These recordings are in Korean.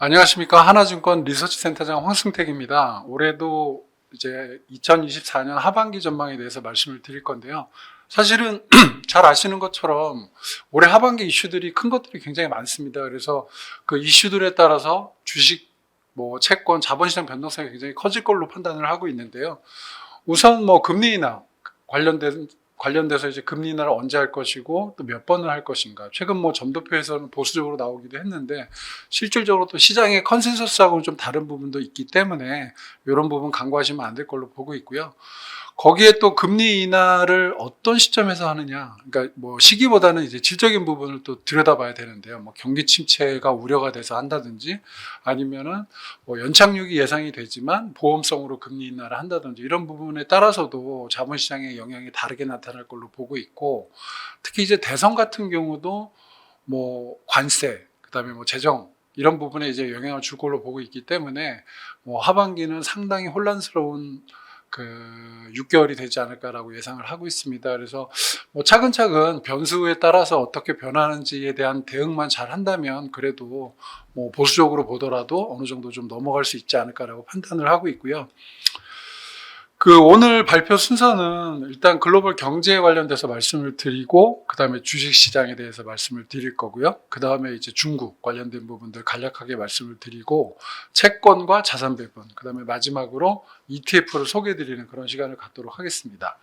안녕하십니까. 하나증권 리서치센터장 황승택입니다. 올해도 이제 2024년 하반기 전망에 대해서 말씀을 드릴 건데요. 사실은 잘 아시는 것처럼 올해 하반기 이슈들이 큰 것들이 굉장히 많습니다. 그래서 그 이슈들에 따라서 주식, 채권, 자본시장 변동성이 굉장히 커질 걸로 판단을 하고 있는데요. 우선 금리 인하 관련돼서 이제 금리 인하를 언제 할 것이고 또 몇 번을 할 것인가. 최근 점도표에서는 보수적으로 나오기도 했는데 실질적으로 또 시장의 컨센서스하고는 좀 다른 부분도 있기 때문에 이런 부분 간과하시면 안 될 걸로 보고 있고요. 거기에 또 금리 인하를 어떤 시점에서 하느냐. 그러니까 시기보다는 이제 질적인 부분을 또 들여다봐야 되는데요. 경기 침체가 우려가 돼서 한다든지 아니면은 연착륙이 예상이 되지만 보험성으로 금리 인하를 한다든지 이런 부분에 따라서도 자본시장의 영향이 다르게 나타날 걸로 보고 있고, 특히 이제 대선 같은 경우도 관세, 그다음에 재정 이런 부분에 이제 영향을 줄 걸로 보고 있기 때문에 하반기는 상당히 혼란스러운 6개월이 되지 않을까라고 예상을 하고 있습니다. 그래서 차근차근 변수에 따라서 어떻게 변하는지에 대한 대응만 잘 한다면 그래도 보수적으로 보더라도 어느 정도 좀 넘어갈 수 있지 않을까라고 판단을 하고 있고요. 오늘 발표 순서는 일단 글로벌 경제에 관련돼서 말씀을 드리고, 그 다음에 주식 시장에 대해서 말씀을 드릴 거고요. 그 다음에 이제 중국 관련된 부분들 간략하게 말씀을 드리고, 채권과 자산 배분, 그 다음에 마지막으로 ETF를 소개해 드리는 그런 시간을 갖도록 하겠습니다.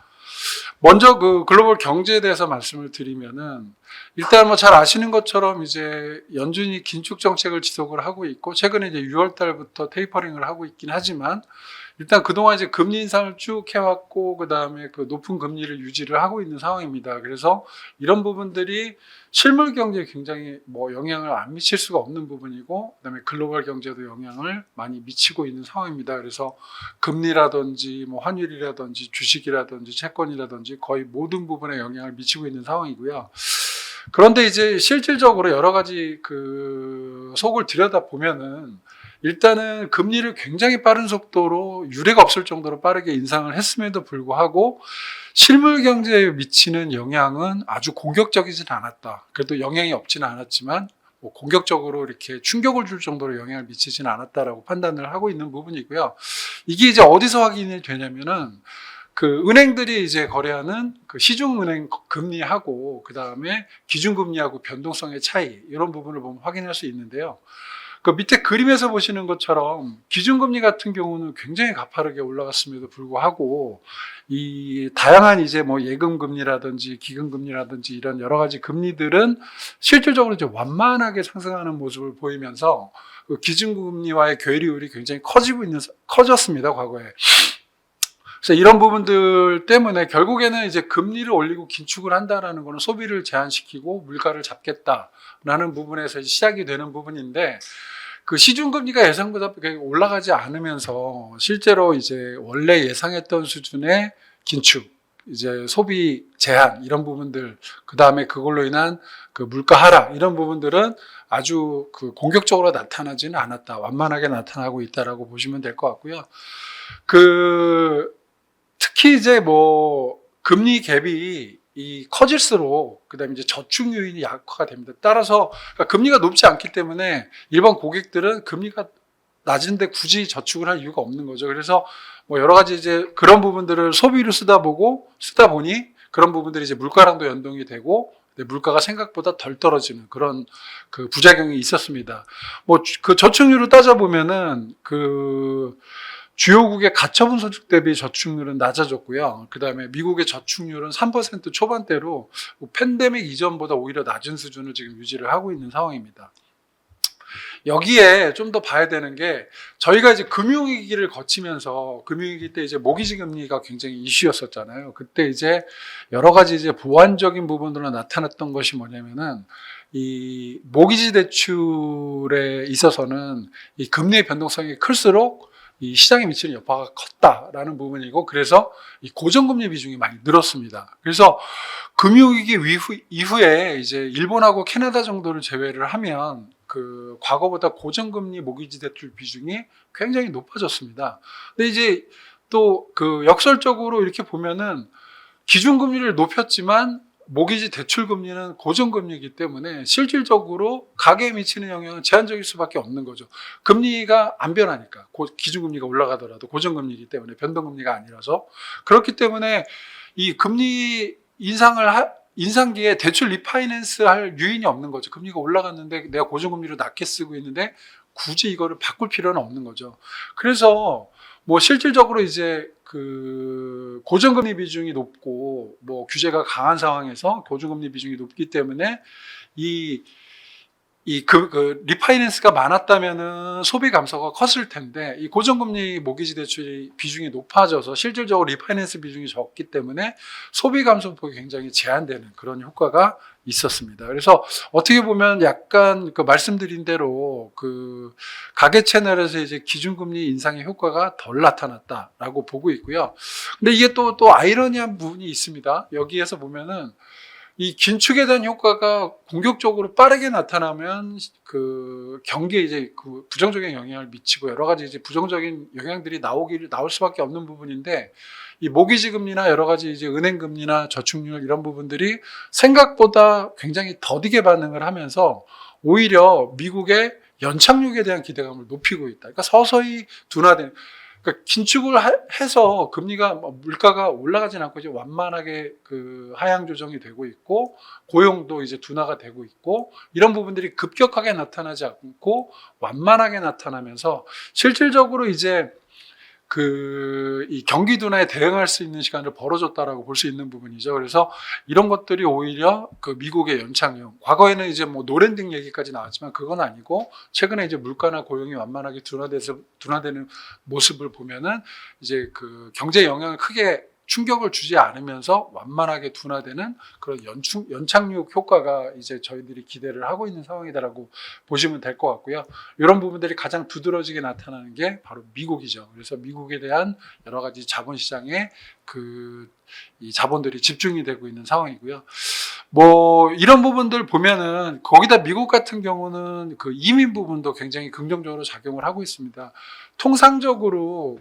먼저 글로벌 경제에 대해서 말씀을 드리면은, 일단 잘 아시는 것처럼 이제 연준이 긴축 정책을 지속을 하고 있고, 최근에 이제 6월 달부터 테이퍼링을 하고 있긴 하지만, 일단 그동안 이제 금리 인상을 쭉 해왔고, 그 다음에 높은 금리를 유지를 하고 있는 상황입니다. 그래서 이런 부분들이 실물 경제에 굉장히 영향을 안 미칠 수가 없는 부분이고, 그 다음에 글로벌 경제도 영향을 많이 미치고 있는 상황입니다. 그래서 금리라든지 환율이라든지 주식이라든지 채권이라든지 거의 모든 부분에 영향을 미치고 있는 상황이고요. 그런데 이제 실질적으로 여러 가지 속을 들여다 보면은, 일단은 금리를 굉장히 빠른 속도로 유례가 없을 정도로 빠르게 인상을 했음에도 불구하고 실물 경제에 미치는 영향은 아주 공격적이진 않았다. 그래도 영향이 없지는 않았지만 공격적으로 이렇게 충격을 줄 정도로 영향을 미치지는 않았다라고 판단을 하고 있는 부분이고요. 이게 이제 어디서 확인이 되냐면은 은행들이 이제 거래하는 시중은행 금리하고 그 다음에 기준금리하고 변동성의 차이, 이런 부분을 보면 확인할 수 있는데요. 밑에 그림에서 보시는 것처럼 기준금리 같은 경우는 굉장히 가파르게 올라갔음에도 불구하고 이 다양한 이제 예금금리라든지 기금금리라든지 이런 여러 가지 금리들은 실질적으로 이제 완만하게 상승하는 모습을 보이면서 기준금리와의 괴리율이 굉장히 커졌습니다, 과거에. 그래서 이런 부분들 때문에 결국에는 이제 금리를 올리고 긴축을 한다라는 거는 소비를 제한시키고 물가를 잡겠다라는 부분에서 시작이 되는 부분인데, 시중금리가 예상보다 올라가지 않으면서 실제로 이제 원래 예상했던 수준의 긴축, 이제 소비 제한 이런 부분들, 그 다음에 그걸로 인한 물가 하락 이런 부분들은 아주 공격적으로 나타나지는 않았다, 완만하게 나타나고 있다라고 보시면 될 것 같고요. 특히 이제 금리 갭이 커질수록 그다음에 이제 저축 요인이 약화가 됩니다. 따라서 금리가 높지 않기 때문에 일반 고객들은 금리가 낮은데 굳이 저축을 할 이유가 없는 거죠. 그래서 여러 가지 이제 그런 부분들을 소비로 쓰다 보니 그런 부분들이 이제 물가랑도 연동이 되고 물가가 생각보다 덜 떨어지는 그런 부작용이 있었습니다. 저축률을 따져보면은 주요국의 가처분 소득 대비 저축률은 낮아졌고요. 그 다음에 미국의 저축률은 3% 초반대로 팬데믹 이전보다 오히려 낮은 수준을 지금 유지를 하고 있는 상황입니다. 여기에 좀 더 봐야 되는 게, 저희가 이제 금융위기를 거치면서 금융위기 때 이제 모기지 금리가 굉장히 이슈였었잖아요. 그때 이제 여러 가지 이제 보완적인 부분으로 나타났던 것이 뭐냐면은, 이 모기지 대출에 있어서는 이 금리의 변동성이 클수록 이 시장에 미치는 여파가 컸다라는 부분이고, 그래서 이 고정금리 비중이 많이 늘었습니다. 그래서 금융위기 이후에 이제 일본하고 캐나다 정도를 제외를 하면 과거보다 고정금리 모기지 대출 비중이 굉장히 높아졌습니다. 근데 이제 또 역설적으로 이렇게 보면은 기준금리를 높였지만 모기지 대출 금리는 고정금리이기 때문에 실질적으로 가계에 미치는 영향은 제한적일 수밖에 없는 거죠. 금리가 안 변하니까, 기준금리가 올라가더라도 고정금리이기 때문에, 변동금리가 아니라서. 그렇기 때문에 이 금리 인상기에 대출 리파이낸스 할 유인이 없는 거죠. 금리가 올라갔는데 내가 고정금리로 낮게 쓰고 있는데 굳이 이거를 바꿀 필요는 없는 거죠. 그래서 뭐 실질적으로 이제 그 고정금리 비중이 높고 뭐 규제가 강한 상황에서 고정금리 비중이 높기 때문에 그 리파이낸스가 많았다면은 소비 감소가 컸을 텐데, 이 고정금리 모기지 대출이 비중이 높아져서 실질적으로 리파이낸스 비중이 적기 때문에 소비 감소폭이 굉장히 제한되는 그런 효과가 있었습니다. 그래서 어떻게 보면 약간 그 말씀드린 대로 그 가계 채널에서 이제 기준금리 인상의 효과가 덜 나타났다라고 보고 있고요. 근데 이게 또 아이러니한 부분이 있습니다. 여기에서 보면은 이 긴축에 대한 효과가 공격적으로 빠르게 나타나면 그 경기에 이제 그 부정적인 영향을 미치고 여러 가지 이제 부정적인 영향들이 나올 수밖에 없는 부분인데, 이 모기지 금리나 여러 가지 이제 은행 금리나 저축률 이런 부분들이 생각보다 굉장히 더디게 반응을 하면서 오히려 미국의 연착륙에 대한 기대감을 높이고 있다. 그러니까 서서히 둔화되는. 그러니까 긴축을 해서 금리가 물가가 올라가진 않고 이제 완만하게 그 하향 조정이 되고 있고, 고용도 이제 둔화가 되고 있고, 이런 부분들이 급격하게 나타나지 않고 완만하게 나타나면서 실질적으로 이제 이 경기 둔화에 대응할 수 있는 시간을 벌어줬다라고 볼 수 있는 부분이죠. 그래서 이런 것들이 오히려 그 미국의 연착륙, 과거에는 이제 뭐 노랜딩 얘기까지 나왔지만 그건 아니고, 최근에 이제 물가나 고용이 완만하게 둔화되는 모습을 보면은 이제 그 경제 영향을 크게 충격을 주지 않으면서 완만하게 둔화되는 그런 연착륙 효과가 이제 저희들이 기대를 하고 있는 상황이다라고 보시면 될 것 같고요. 이런 부분들이 가장 두드러지게 나타나는 게 바로 미국이죠. 그래서 미국에 대한 여러 가지 자본시장에 이 자본들이 집중이 되고 있는 상황이고요. 뭐 이런 부분들 보면은 거기다 미국 같은 경우는 그 이민 부분도 굉장히 긍정적으로 작용을 하고 있습니다. 통상적으로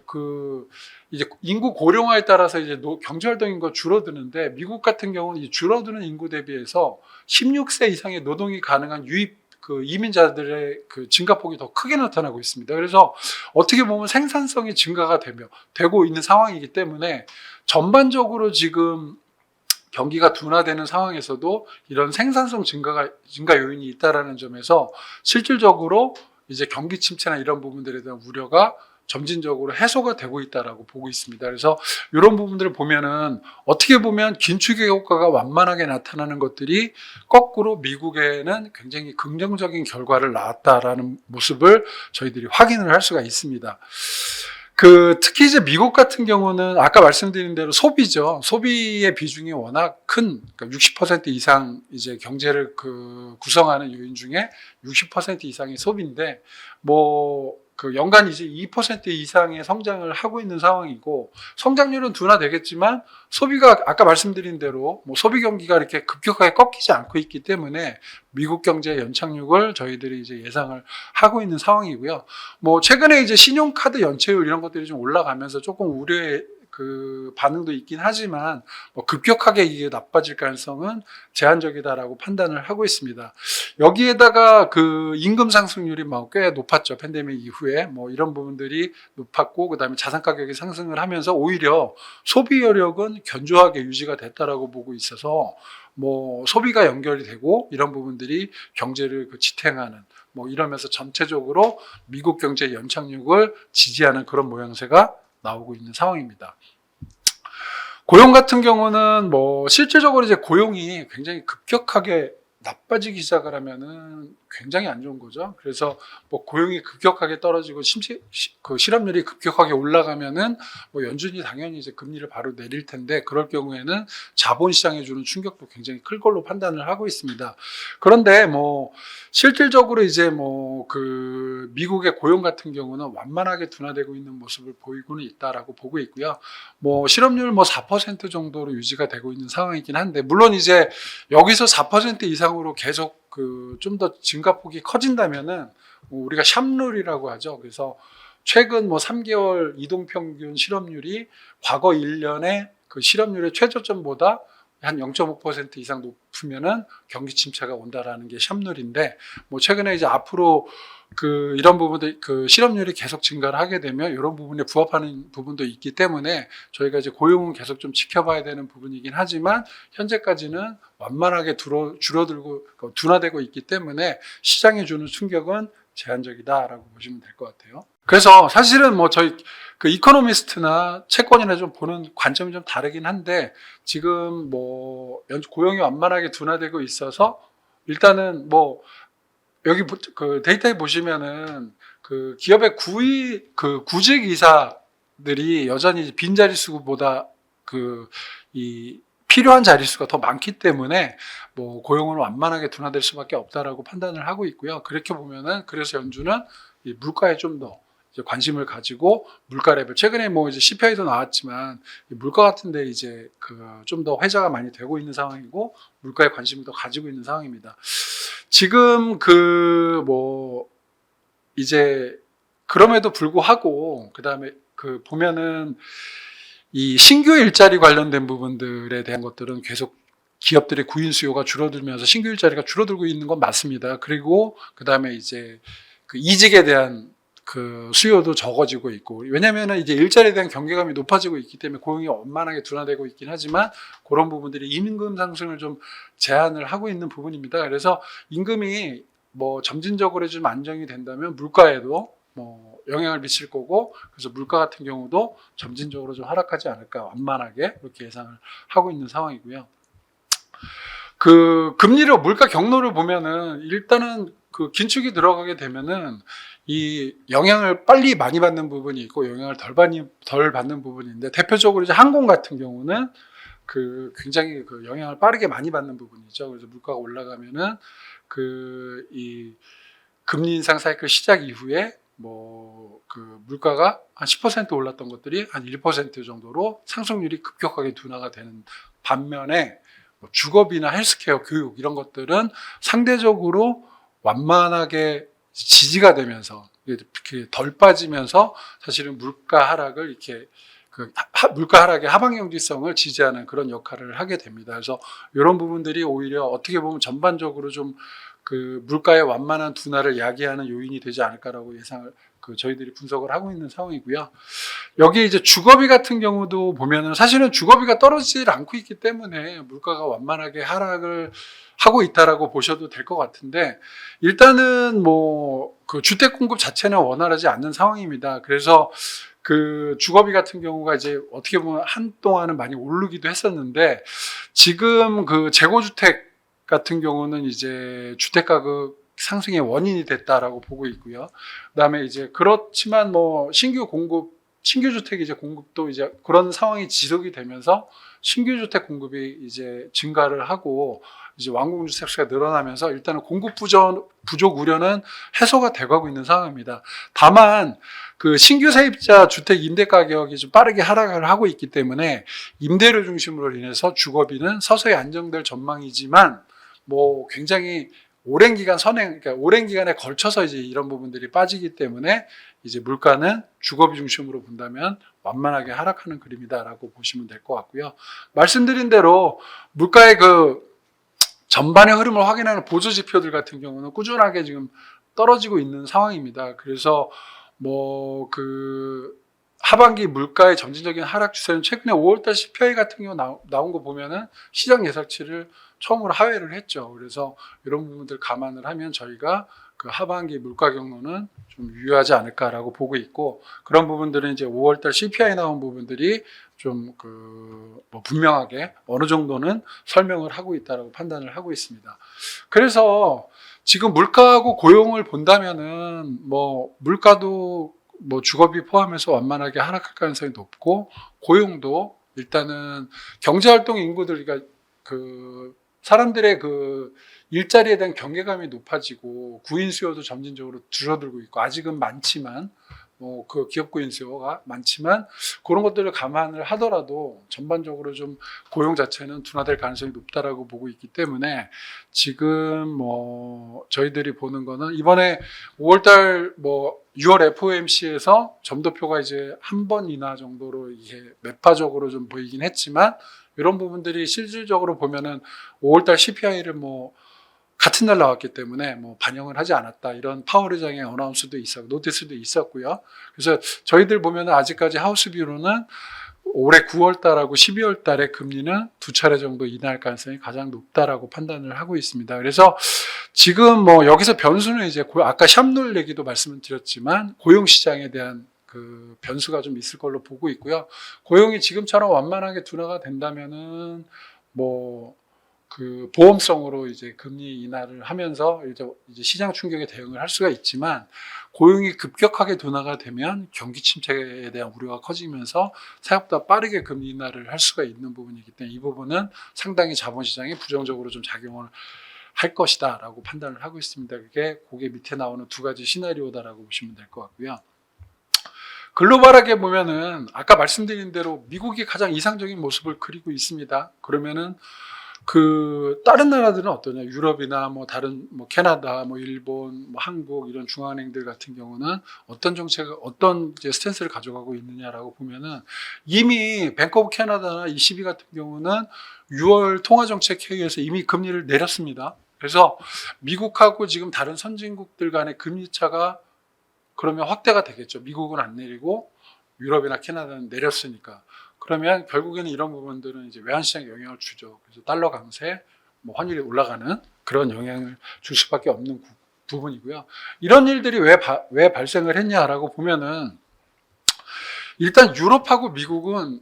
이제 인구 고령화에 따라서 이제 경제활동 인구가 줄어드는데, 미국 같은 경우는 이 줄어드는 인구 대비해서 16세 이상의 노동이 가능한 이민자들의 그 증가폭이 더 크게 나타나고 있습니다. 그래서 어떻게 보면 생산성이 증가가 되고 있는 상황이기 때문에 전반적으로 지금 경기가 둔화되는 상황에서도 이런 생산성 증가 요인이 있다라는 점에서 실질적으로 이제 경기 침체나 이런 부분들에 대한 우려가 점진적으로 해소가 되고 있다라고 보고 있습니다. 그래서 이런 부분들을 보면은 어떻게 보면 긴축의 효과가 완만하게 나타나는 것들이 거꾸로 미국에는 굉장히 긍정적인 결과를 낳았다라는 모습을 저희들이 확인을 할 수가 있습니다. 특히 이제 미국 같은 경우는 아까 말씀드린 대로 소비죠. 소비의 비중이 워낙 큰, 그러니까 60% 이상 이제 경제를 구성하는 요인 중에 60% 이상이 소비인데, 연간 이제 2% 이상의 성장을 하고 있는 상황이고, 성장률은 둔화되겠지만 소비가 아까 말씀드린 대로 소비 경기가 이렇게 급격하게 꺾이지 않고 있기 때문에 미국 경제의 연착륙을 저희들이 이제 예상을 하고 있는 상황이고요. 최근에 이제 신용카드 연체율 이런 것들이 좀 올라가면서 조금 우려의 반응도 있긴 하지만 급격하게 이게 나빠질 가능성은 제한적이다라고 판단을 하고 있습니다. 여기에다가 임금 상승률이 꽤 높았죠. 팬데믹 이후에 이런 부분들이 높았고, 그다음에 자산 가격이 상승을 하면서 오히려 소비 여력은 견조하게 유지가 됐다라고 보고 있어서 소비가 연결이 되고 이런 부분들이 경제를 지탱하는 이러면서 전체적으로 미국 경제 연착륙을 지지하는 그런 모양새가 나오고 있는 상황입니다. 고용 같은 경우는 실질적으로 이제 고용이 굉장히 급격하게 나빠지기 시작을 하면은 굉장히 안 좋은 거죠. 그래서 고용이 급격하게 떨어지고 실업률이 급격하게 올라가면은 연준이 당연히 이제 금리를 바로 내릴 텐데, 그럴 경우에는 자본시장에 주는 충격도 굉장히 클 걸로 판단을 하고 있습니다. 그런데 실질적으로 이제 미국의 고용 같은 경우는 완만하게 둔화되고 있는 모습을 보이고는 있다라고 보고 있고요. 실업률 4% 정도로 유지가 되고 있는 상황이긴 한데, 물론 이제 여기서 4% 이상으로 계속 좀 더 증가폭이 커진다면은 우리가 샵룰이라고 하죠. 그래서 최근 3개월 이동평균 실업률이 과거 1년의 그 실업률의 최저점보다 한 0.5% 이상 높으면은 경기 침체가 온다라는 게 샵룰인데, 뭐 최근에 이제 앞으로 이런 부분들 실업률이 계속 증가를 하게 되면 이런 부분에 부합하는 부분도 있기 때문에 저희가 이제 고용은 계속 좀 지켜봐야 되는 부분이긴 하지만 현재까지는 완만하게 줄어들고 둔화되고 있기 때문에 시장에 주는 충격은 제한적이다라고 보시면 될 것 같아요. 그래서 사실은 뭐 저희 이코노미스트나 채권이나 좀 보는 관점이 좀 다르긴 한데, 지금 뭐 고용이 완만하게 둔화되고 있어서 일단은 뭐 여기 데이터에 보시면은 기업의 구직 이사들이 여전히 빈자릿수보다 이 필요한 자릿수가 더 많기 때문에 뭐 고용은 완만하게 둔화될 수밖에 없다라고 판단을 하고 있고요. 그렇게 보면은 그래서 연준은 이 물가에 좀 더 관심을 가지고 물가 레벨, 최근에 뭐 이제 CPI도 나왔지만 물가 같은데 이제 좀 더 회자가 많이 되고 있는 상황이고 물가에 관심을 더 가지고 있는 상황입니다. 지금 뭐 이제 그럼에도 불구하고 그다음에 보면은 이 신규 일자리 관련된 부분들에 대한 것들은 계속 기업들의 구인 수요가 줄어들면서 신규 일자리가 줄어들고 있는 건 맞습니다. 그리고 그다음에 이제 이직에 대한 수요도 적어지고 있고, 왜냐면은 이제 일자리에 대한 경계감이 높아지고 있기 때문에 고용이 원만하게 둔화되고 있긴 하지만 그런 부분들이 임금 상승을 좀 제한을 하고 있는 부분입니다. 그래서 임금이 뭐 점진적으로 좀 안정이 된다면 물가에도 뭐 영향을 미칠 거고, 그래서 물가 같은 경우도 점진적으로 좀 하락하지 않을까, 완만하게 그렇게 예상을 하고 있는 상황이고요. 금리로 물가 경로를 보면은 일단은 긴축이 들어가게 되면은 이 영향을 빨리 많이 받는 부분이 있고 영향을 덜 받는 부분인데, 대표적으로 이제 항공 같은 경우는 굉장히 영향을 빠르게 많이 받는 부분이죠. 그래서 물가가 올라가면은 이 금리 인상 사이클 시작 이후에 뭐 물가가 한 10% 올랐던 것들이 한 1% 정도로 상승률이 급격하게 둔화가 되는 반면에 뭐 주거비나 헬스케어, 교육 이런 것들은 상대적으로 완만하게 지지가 되면서 이렇게 덜 빠지면서 사실은 물가 하락을 이렇게 물가 하락의 하방 경직성을 지지하는 그런 역할을 하게 됩니다. 그래서 이런 부분들이 오히려 어떻게 보면 전반적으로 좀 물가의 완만한 둔화를 야기하는 요인이 되지 않을까라고 예상을 저희들이 분석을 하고 있는 상황이고요. 여기 이제 주거비 같은 경우도 보면은 사실은 주거비가 떨어지질 않고 있기 때문에 물가가 완만하게 하락을 하고 있다라고 보셔도 될 것 같은데, 일단은 뭐 주택 공급 자체는 원활하지 않는 상황입니다. 그래서 주거비 같은 경우가 이제 어떻게 보면 한동안은 많이 오르기도 했었는데, 지금 재고주택 같은 경우는 이제 주택 가격 상승의 원인이 됐다라고 보고 있고요. 그다음에 이제 그렇지만 뭐 신규 주택 이제 공급도 이제 그런 상황이 지속이 되면서 신규 주택 공급이 이제 증가를 하고 이제 완공 주택 수가 늘어나면서 일단은 공급 부족 우려는 해소가 돼가고 있는 상황입니다. 다만 신규 세입자 주택 임대 가격이 좀 빠르게 하락을 하고 있기 때문에 임대료 중심으로 인해서 주거비는 서서히 안정될 전망이지만 뭐 굉장히 오랜 기간에 걸쳐서 이제 이런 부분들이 빠지기 때문에 이제 물가는 주거비 중심으로 본다면 완만하게 하락하는 그림이다라고 보시면 될 것 같고요. 말씀드린 대로 물가의 전반의 흐름을 확인하는 보조 지표들 같은 경우는 꾸준하게 지금 떨어지고 있는 상황입니다. 그래서 뭐 하반기 물가의 점진적인 하락 추세는 최근에 5월달 CPI 같은 경우 나온 거 보면은 시장 예상치를 처음으로 하회를 했죠. 그래서 이런 부분들 감안을 하면 저희가 하반기 물가 경로는 좀 유효하지 않을까라고 보고 있고, 그런 부분들은 이제 5월달 CPI 나온 부분들이 좀 뭐 분명하게 어느 정도는 설명을 하고 있다라고 판단을 하고 있습니다. 그래서 지금 물가하고 고용을 본다면은 뭐 물가도 뭐 주거비 포함해서 완만하게 하락할 가능성이 높고, 고용도 일단은 경제활동 인구들, 그러니까 사람들의 일자리에 대한 경계감이 높아지고 구인 수요도 점진적으로 줄어들고 있고, 아직은 많지만 그 기업구인 수요가 많지만 그런 것들을 감안을 하더라도 전반적으로 좀 고용 자체는 둔화될 가능성이 높다라고 보고 있기 때문에 지금 저희들이 보는 거는 이번에 5월달 6월 FOMC에서 점도표가 이제 한 번 인하 정도로 이게 매파적으로 좀 보이긴 했지만 이런 부분들이 실질적으로 보면은 5월달 CPI를 같은 날 나왔기 때문에 반영을 하지 않았다 이런 파월 의장의 어나운스도 있었고 노티스도 있었고요. 그래서 저희들 보면은 아직까지 하우스 뷰로는 올해 9월 달하고 12월 달에 금리는 두 차례 정도 인하할 가능성이 가장 높다라고 판단을 하고 있습니다. 그래서 지금 여기서 변수는 이제 아까 샵룰 얘기도 말씀을 드렸지만 고용 시장에 대한 그 변수가 좀 있을 걸로 보고 있고요. 고용이 지금처럼 완만하게 둔화가 된다면은 그 보험성으로 이제 금리 인하를 하면서 이제 시장 충격에 대응을 할 수가 있지만 고용이 급격하게 둔화가 되면 경기 침체에 대한 우려가 커지면서 생각보다 빠르게 금리 인하를 할 수가 있는 부분이기 때문에 이 부분은 상당히 자본시장에 부정적으로 좀 작용을 할 것이다 라고 판단을 하고 있습니다. 그게 고개 밑에 나오는 두 가지 시나리오다라고 보시면 될 것 같고요. 글로벌하게 보면은 아까 말씀드린 대로 미국이 가장 이상적인 모습을 그리고 있습니다. 그러면은 다른 나라들은 어떠냐? 유럽이나 다른 캐나다, 일본, 한국 이런 중앙은행들 같은 경우는 어떤 이제 스탠스를 가져가고 있느냐라고 보면은 이미 뱅크 오브 캐나다나 ECB 같은 경우는 6월 통화정책 회의에서 이미 금리를 내렸습니다. 그래서 미국하고 지금 다른 선진국들 간의 금리 차가 그러면 확대가 되겠죠. 미국은 안 내리고 유럽이나 캐나다는 내렸으니까. 그러면 결국에는 이런 부분들은 이제 외환시장에 영향을 주죠. 그래서 달러 강세, 환율이 올라가는 그런 영향을 줄 수밖에 없는 부분이고요. 이런 일들이 왜 발생을 했냐라고 보면은 일단 유럽하고 미국은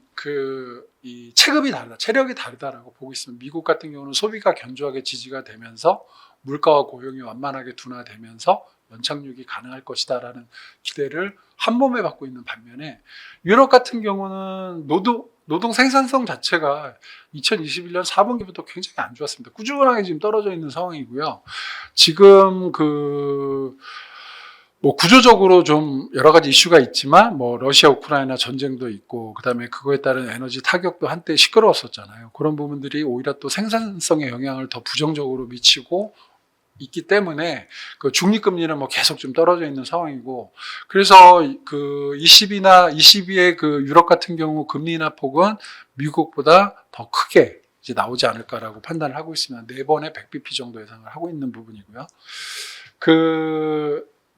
이 체급이 다르다, 체력이 다르다라고 보고 있습니다. 미국 같은 경우는 소비가 견조하게 지지가 되면서 물가와 고용이 완만하게 둔화되면서 연착륙이 가능할 것이다라는 기대를 한 몸에 받고 있는 반면에 유럽 같은 경우는 노동 생산성 자체가 2021년 4분기부터 굉장히 안 좋았습니다. 꾸준하게 지금 떨어져 있는 상황이고요. 지금 구조적으로 좀 여러 가지 이슈가 있지만 러시아 우크라이나 전쟁도 있고 그다음에 그거에 따른 에너지 타격도 한때 시끄러웠었잖아요. 그런 부분들이 오히려 또 생산성에 영향을 더 부정적으로 미치고 있기 때문에 그 중립금리는 계속 좀 떨어져 있는 상황이고 그래서 ECB의 그 유럽 같은 경우 금리 인하 폭은 미국보다 더 크게 이제 나오지 않을까라고 판단을 하고 있습니다. 4번에 100bp 정도 예상을 하고 있는 부분이고요.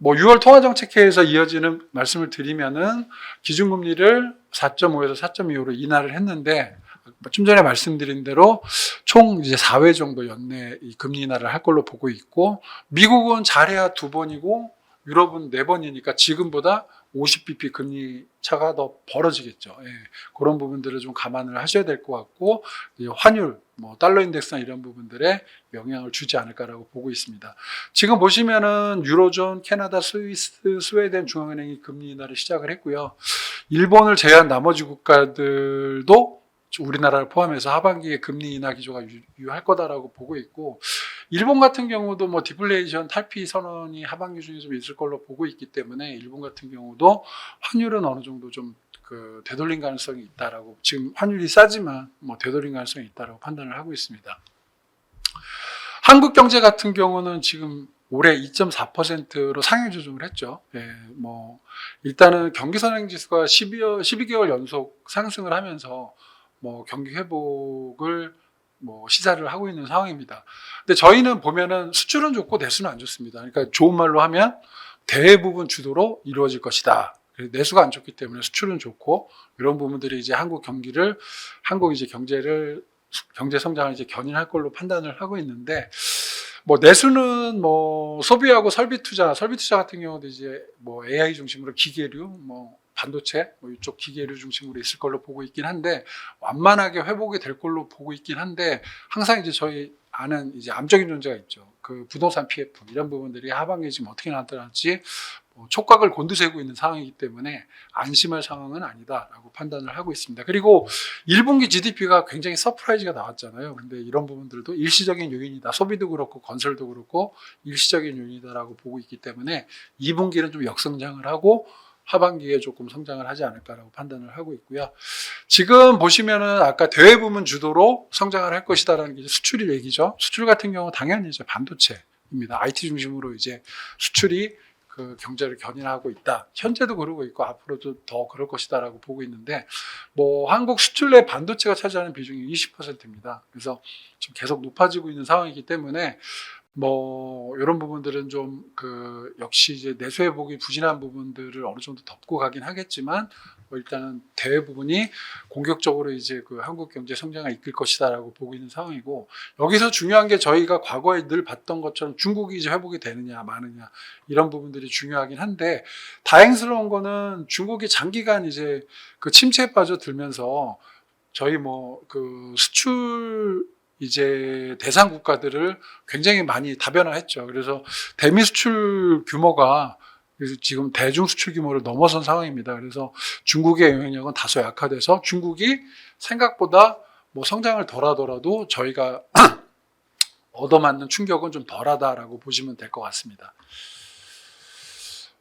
6월 통화정책회의에서 이어지는 말씀을 드리면은 기준금리를 4.5에서 4.25로 인하를 했는데 좀 전에 말씀드린 대로 총 이제 4회 정도 연내 이 금리 인하를 할 걸로 보고 있고 미국은 잘해야 2번이고 유럽은 4번이니까 지금보다 50bp 금리 차가 더 벌어지겠죠. 예, 그런 부분들을 좀 감안을 하셔야 될 것 같고 환율, 달러 인덱스나 이런 부분들에 영향을 주지 않을까라고 보고 있습니다. 지금 보시면은 유로존, 캐나다, 스위스, 스웨덴 중앙은행이 금리 인하를 시작을 했고요. 일본을 제외한 나머지 국가들도 우리나라를 포함해서 하반기에 금리 인하 기조가 유효할 거다라고 보고 있고 일본 같은 경우도 디플레이션 탈피 선언이 하반기 중에 좀 있을 걸로 보고 있기 때문에 일본 같은 경우도 환율은 어느 정도 좀 되돌린 가능성이 있다라고 지금 환율이 싸지만 되돌린 가능성이 있다라고 판단을 하고 있습니다. 한국 경제 같은 경우는 지금 올해 2.4%로 상향 조정을 했죠. 예, 일단은 경기 선행 지수가 12개월 연속 상승을 하면서 경기 회복을 시사를 하고 있는 상황입니다. 근데 저희는 보면은 수출은 좋고 내수는 안 좋습니다. 그러니까 좋은 말로 하면 대부분 주도로 이루어질 것이다. 내수가 안 좋기 때문에 수출은 좋고 이런 부분들이 이제 한국 이제 경제 성장을 이제 견인할 걸로 판단을 하고 있는데 내수는 소비하고 설비 투자 같은 경우도 이제 AI 중심으로 기계류 반도체 이쪽 기계류 중심으로 있을 걸로 보고 있긴 한데 완만하게 회복이 될 걸로 보고 있긴 한데 항상 이제 저희 아는 이제 암적인 존재가 있죠. 그 부동산 PF 이런 부분들이 하반기에 지금 어떻게 나타날지 촉각을 곤두세우고 있는 상황이기 때문에 안심할 상황은 아니다라고 판단을 하고 있습니다. 그리고 1분기 GDP가 굉장히 서프라이즈가 나왔잖아요. 근데 이런 부분들도 일시적인 요인이다. 소비도 그렇고 건설도 그렇고 일시적인 요인이다라고 보고 있기 때문에 2분기는 좀 역성장을 하고 하반기에 조금 성장을 하지 않을까라고 판단을 하고 있고요. 지금 보시면은 아까 대외 부문 주도로 성장을 할 것이다라는 게 수출 얘기죠. 수출 같은 경우 당연히 이제 반도체입니다. IT 중심으로 이제 수출이 그 경제를 견인하고 있다. 현재도 그러고 있고 앞으로도 더 그럴 것이다라고 보고 있는데 뭐 한국 수출 내 반도체가 차지하는 비중이 20%입니다. 그래서 지금 계속 높아지고 있는 상황이기 때문에 뭐 이런 부분들은 좀 그 역시 이제 내수해보기 부진한 부분들을 어느 정도 덮고 가긴 하겠지만 뭐 일단은 대외 부분이 공격적으로 이제 그 한국 경제 성장을 이끌 것이다라고 보고 있는 상황이고 여기서 중요한 게 저희가 과거에 늘 봤던 것처럼 중국이 이제 회복이 되느냐 마느냐 이런 부분들이 중요하긴 한데 다행스러운 거는 중국이 장기간 이제 그 침체에 빠져들면서 저희 뭐 그 수출 이제 대상 국가들을 굉장히 많이 다변화했죠. 그래서 대미 수출 규모가 지금 대중 수출 규모를 넘어선 상황입니다. 그래서 중국의 영향력은 다소 약화돼서 중국이 생각보다 뭐 성장을 덜 하더라도 저희가 얻어맞는 충격은 좀 덜하다라고 보시면 될 것 같습니다.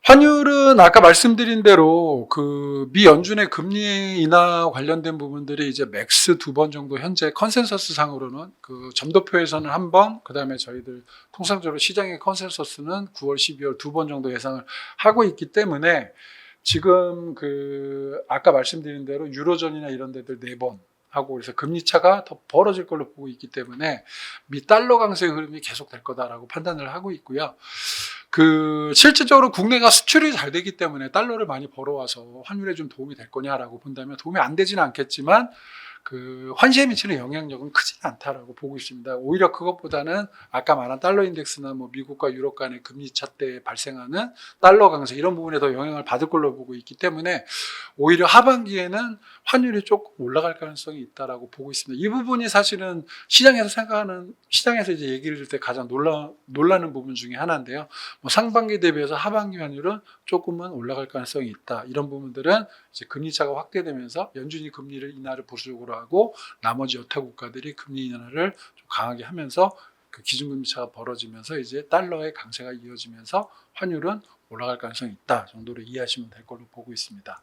환율은 아까 말씀드린 대로 그 미 연준의 금리 인하 관련된 부분들이 이제 맥스 2번 정도 현재 컨센서스 상으로는 그 점도표에서는 한 번, 그 다음에 저희들 통상적으로 시장의 컨센서스는 9월, 12월 2번 정도 예상을 하고 있기 때문에 지금 그 아까 말씀드린 대로 유로존이나 이런 데들 4번 하고 그래서 금리 차가 더 벌어질 걸로 보고 있기 때문에 미 달러 강세 흐름이 계속될 거다라고 판단을 하고 있고요. 그 실질적으로 국내가 수출이 잘 되기 때문에 달러를 많이 벌어와서 환율에 좀 도움이 될 거냐라고 본다면 도움이 안 되지는 않겠지만 그 환시에 미치는 영향력은 크지 않다라고 보고 있습니다. 오히려 그것보다는 아까 말한 달러 인덱스나 뭐 미국과 유럽 간의 금리 차 때 발생하는 달러 강세 이런 부분에 더 영향을 받을 걸로 보고 있기 때문에 오히려 하반기에는 환율이 조금 올라갈 가능성이 있다라고 보고 있습니다. 이 부분이 사실은 시장에서 생각하는 시장에서 이제 얘기를 들 때 가장 놀라는 부분 중에 하나인데요. 뭐 상반기 대비해서 하반기 환율은 조금은 올라갈 가능성이 있다. 이런 부분들은 이제 금리 차가 확대되면서 연준이 금리를 인하를 보수적으로 하고 나머지 여타 국가들이 금리 인하를 좀 강하게 하면서 그 기준금리 차가 벌어지면서 이제 달러의 강세가 이어지면서 환율은 올라갈 가능성이 있다 정도로 이해하시면 될 걸로 보고 있습니다.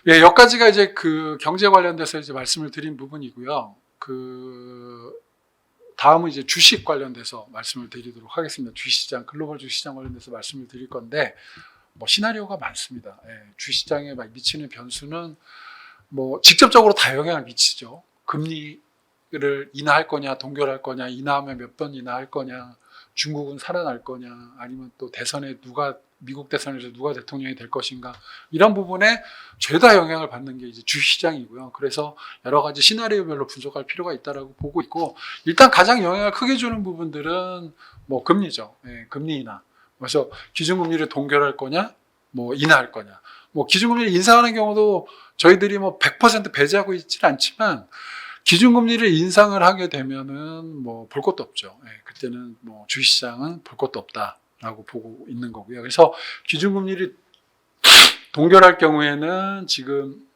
예, 여기까지가 이제 그 경제 관련돼서 이제 말씀을 드린 부분이고요. 그 다음은 이제 주식 관련돼서 말씀을 드리도록 하겠습니다. 주식시장, 글로벌 주식시장 관련돼서 말씀을 드릴 건데 뭐 시나리오가 많습니다. 예, 주식시장에 미치는 변수는 뭐 직접적으로 다 영향을 미치죠. 금리를 인하할 거냐, 동결할 거냐, 인하하면 몇 번 인하할 거냐, 중국은 살아날 거냐, 아니면 또 대선에 미국 대선에서 누가 대통령이 될 것인가 이런 부분에 죄다 영향을 받는 게 이제 주식시장이고요. 그래서 여러 가지 시나리오별로 분석할 필요가 있다라고 보고 있고 일단 가장 영향을 크게 주는 부분들은 뭐 금리죠. 예, 금리 인하. 그래서 기준금리를 동결할 거냐, 뭐 인하할 거냐. 뭐 기준금리를 인상하는 경우도 저희들이 뭐 100% 배제하고 있지는 않지만 기준금리를 인상을 하게 되면은 뭐 볼 것도 없죠. 예, 그때는 뭐 주식시장은 볼 것도 없다라고 보고 있는 거고요. 그래서 기준금리를 동결할 경우에는 지금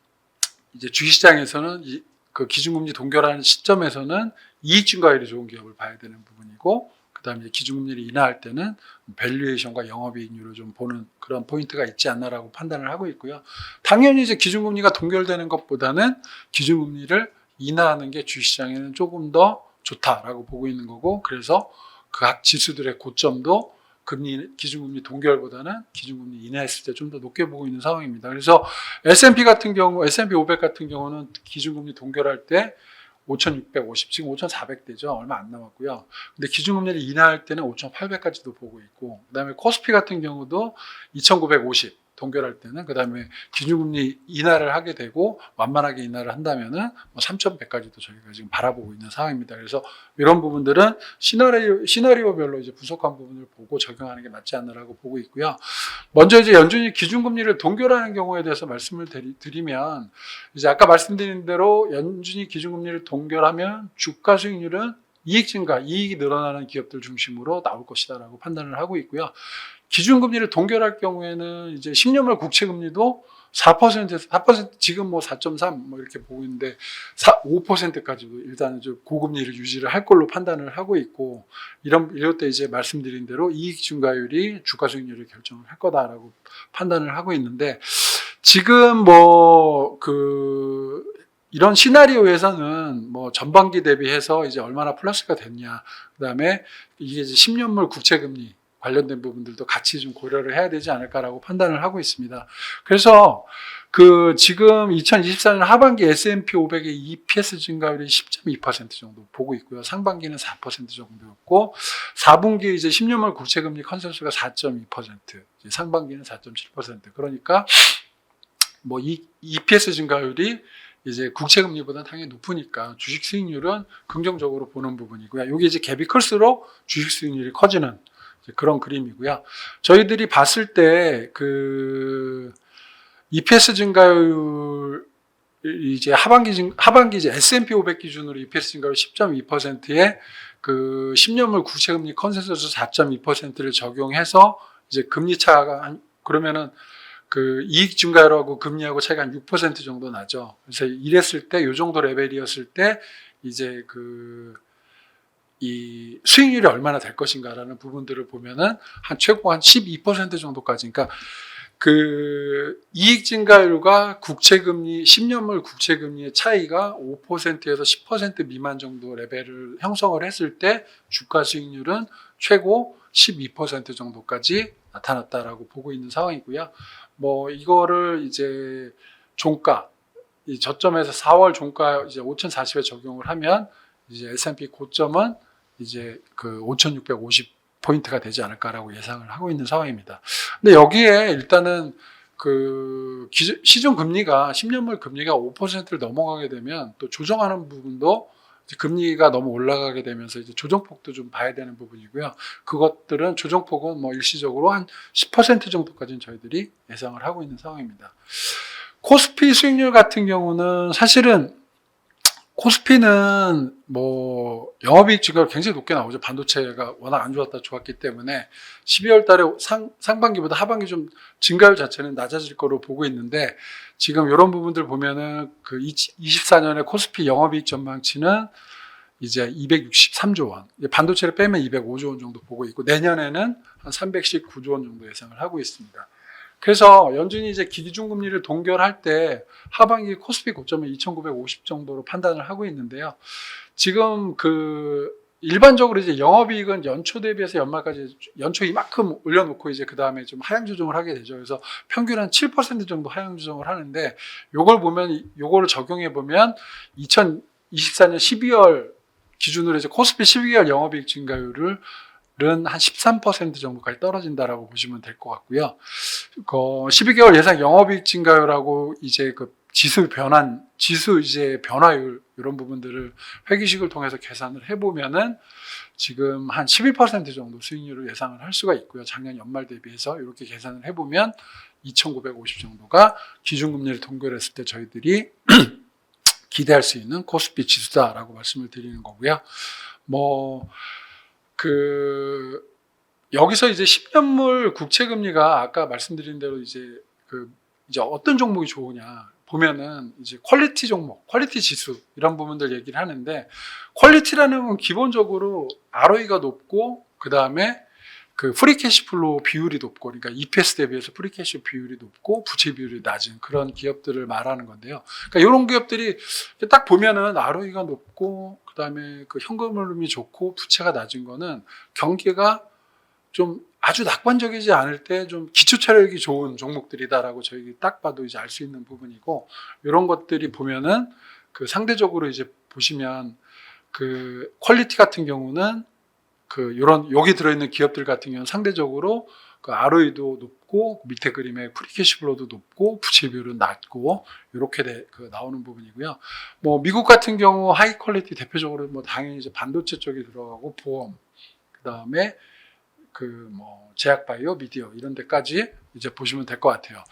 이제 주식시장에서는 그 기준금리 동결하는 시점에서는 이익 증가율이 좋은 기업을 봐야 되는 부분이고 그다음에 기준금리를 인하할 때는 밸류에이션과 영업이익률을 좀 보는 그런 포인트가 있지 않나라고 판단을 하고 있고요. 당연히 이제 기준금리가 동결되는 것보다는 기준금리를 인하하는 게 주식시장에는 조금 더 좋다라고 보고 있는 거고 그래서 각 지수들의 고점도 기준금리 동결보다는 기준금리 인하했을 때 좀 더 높게 보고 있는 상황입니다. 그래서 S&P 같은 경우, S&P 500 같은 경우는 기준금리 동결할 때 5,650, 지금 5,400대죠. 얼마 안 남았고요. 근데 기준금리를 인하할 때는 5,800까지도 보고 있고, 그 다음에 코스피 같은 경우도 2,950 동결할 때는, 그 다음에 기준금리 인하를 하게 되고, 완만하게 인하를 한다면은 3,100까지도 저희가 지금 바라보고 있는 상황입니다. 그래서 이런 부분들은 시나리오별로 이제 분석한 부분을 보고 적용하는 게 맞지 않나라고 보고 있고요. 먼저 이제 연준이 기준금리를 동결하는 경우에 대해서 말씀을 드리면, 이제 아까 말씀드린 대로 연준이 기준금리를 동결하면 주가 수익률은 이익 증가, 이익이 늘어나는 기업들 중심으로 나올 것이다라고 판단을 하고 있고요. 기준금리를 동결할 경우에는 이제 10년물 국채금리도 4%에서 4% 지금 뭐 4.3 뭐 이렇게 보고 있는데 5%까지도 일단은 좀 고금리를 유지를 할 걸로 판단을 하고 있고, 이럴 때 이제 말씀드린 대로 이익 증가율이 주가 수익률을 결정을 할 거다라고 판단을 하고 있는데, 지금 이런 시나리오에서는 뭐 전반기 대비해서 이제 얼마나 플러스가 됐냐, 그다음에 이게 이제 10년물 국채금리 관련된 부분들도 같이 좀 고려를 해야 되지 않을까라고 판단을 하고 있습니다. 그래서 지금 2024년 하반기 S&P 500의 EPS 증가율이 10.2% 정도 보고 있고요. 상반기는 4% 정도였고, 4분기 이제 10년물 국채금리 컨센서스가 4.2%, 상반기는 4.7%. 그러니까 뭐 EPS 증가율이 이제 국채금리보다 당연히 높으니까 주식 수익률은 긍정적으로 보는 부분이고요. 이게 이제 갭이 클수록 주식 수익률이 커지는 그런 그림이고요. 저희들이 봤을 때 EPS 증가율 이제 하반기 이제 S&P 500 기준으로 EPS 증가율 10.2%에 10년물 국채금리 컨센서스 4.2%를 적용해서 이제 금리 차가 그러면은 이익 증가율하고 금리하고 차이가 한 6% 정도 나죠. 그래서 이랬을 때, 요 정도 레벨이었을 때 이제 이 수익률이 얼마나 될 것인가라는 부분들을 보면은 최고 한 12% 정도까지, 그러니까 이익 증가율과 국채금리, 10년물 국채금리의 차이가 5%에서 10% 미만 정도 레벨을 형성을 했을 때 주가 수익률은 최고 12% 정도까지 나타났다라고 보고 있는 상황이고요. 뭐 이거를 이제 종가, 이 저점에서 4월 종가 이제 5,040에 적용을 하면 이제 S&P 고점은 이제 5,650포인트가 되지 않을까라고 예상을 하고 있는 상황입니다. 근데 여기에 일단은 시중 금리가 10년물 금리가 5%를 넘어가게 되면 또 조정하는 부분도 금리가 너무 올라가게 되면서 이제 조정폭도 좀 봐야 되는 부분이고요. 그것들은 조정폭은 뭐 일시적으로 한 10% 정도까지는 저희들이 예상을 하고 있는 상황입니다. 코스피 수익률 같은 경우는 사실은 코스피는 뭐 영업이익 증가율 굉장히 높게 나오죠. 반도체가 워낙 안 좋았다 좋았기 때문에 12월 달에 상반기보다 하반기 좀 증가율 자체는 낮아질 거로 보고 있는데, 지금 이런 부분들 보면은 24년에 코스피 영업이익 전망치는 이제 263조 원, 반도체를 빼면 205조 원 정도 보고 있고, 내년에는 한 319조 원 정도 예상을 하고 있습니다. 그래서 연준이 이제 기준금리를 동결할 때 하반기 코스피 고점은 2,950 정도로 판단을 하고 있는데요. 지금 일반적으로 이제 영업이익은 연초 대비해서 연말까지 연초 이만큼 올려놓고 이제 그 다음에 좀 하향 조정을 하게 되죠. 그래서 평균 한 7% 정도 하향 조정을 하는데, 요거를 적용해 보면 2024년 12월 기준으로 이제 코스피 12개월 영업이익 증가율을 한 13% 정도까지 떨어진다라고 보시면 될 것 같고요. 12개월 예상 영업이익 증가율하고 이제 지수 이제 변화율, 이런 부분들을 회계식을 통해서 계산을 해보면은 지금 한 12% 정도 수익률을 예상을 할 수가 있고요. 작년 연말 대비해서 이렇게 계산을 해보면 2,950 정도가 기준금리를 동결했을 때 저희들이 기대할 수 있는 코스피 지수다라고 말씀을 드리는 거고요. 여기서 이제 10년물 국채금리가 아까 말씀드린 대로 이제 어떤 종목이 좋으냐 보면은 이제 퀄리티 종목, 퀄리티 지수 이런 부분들 얘기를 하는데, 퀄리티라는 건 기본적으로 ROE가 높고 그 다음에 프리 캐시플로우 비율이 높고, 그러니까 EPS 대비해서 프리 캐시 비율이 높고 부채 비율이 낮은 그런 기업들을 말하는 건데요. 그러니까 이런 기업들이 딱 보면은 ROE가 높고 그 다음에 현금 흐름이 좋고 부채가 낮은 거는 경기가 좀 아주 낙관적이지 않을 때 좀 기초 체력이 좋은 종목들이다라고 저희 딱 봐도 이제 알 수 있는 부분이고, 이런 것들이 보면은 상대적으로 이제 보시면 퀄리티 같은 경우는 여기 들어있는 기업들 같은 경우는 상대적으로 ROE도 높고 밑에 그림에 프리 캐시플로우도 높고 부채 비율은 낮고 이렇게 나오는 부분이고요. 뭐 미국 같은 경우 하이 퀄리티 대표적으로 뭐 당연히 이제 반도체 쪽이 들어가고 보험, 그 다음에 제약바이오, 미디어 이런 데까지 이제 보시면 될 것 같아요.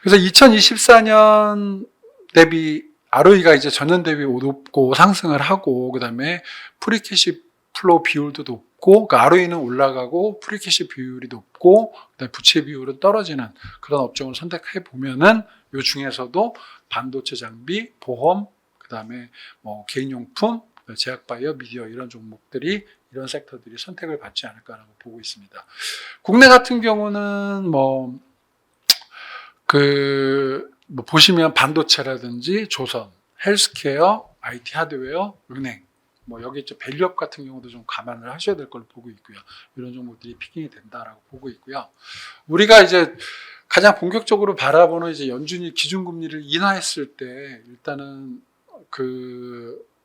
그래서 2024년 대비 ROE가 이제 전년 대비 높고 상승을 하고, 그 다음에 프리 캐시 플로우 비율도 높고 높고, 그러니까 ROE는 올라가고 프리캐시 비율이 높고 그다음에 부채 비율은 떨어지는 그런 업종을 선택해 보면은 요 중에서도 반도체 장비, 보험, 그다음에 뭐 개인용품, 제약바이오, 미디어 이런 종목들이 이런 섹터들이 선택을 받지 않을까라고 보고 있습니다. 국내 같은 경우는 뭐 보시면 반도체라든지 조선, 헬스케어, IT 하드웨어, 은행, 뭐 여기 이제 밸류업 같은 경우도 좀 감안을 하셔야 될 걸로 보고 있고요. 이런 종목들이 피킹이 된다라고 보고 있고요. 우리가 이제 가장 본격적으로 바라보는 이제 연준이 기준금리를 인하했을 때 일단은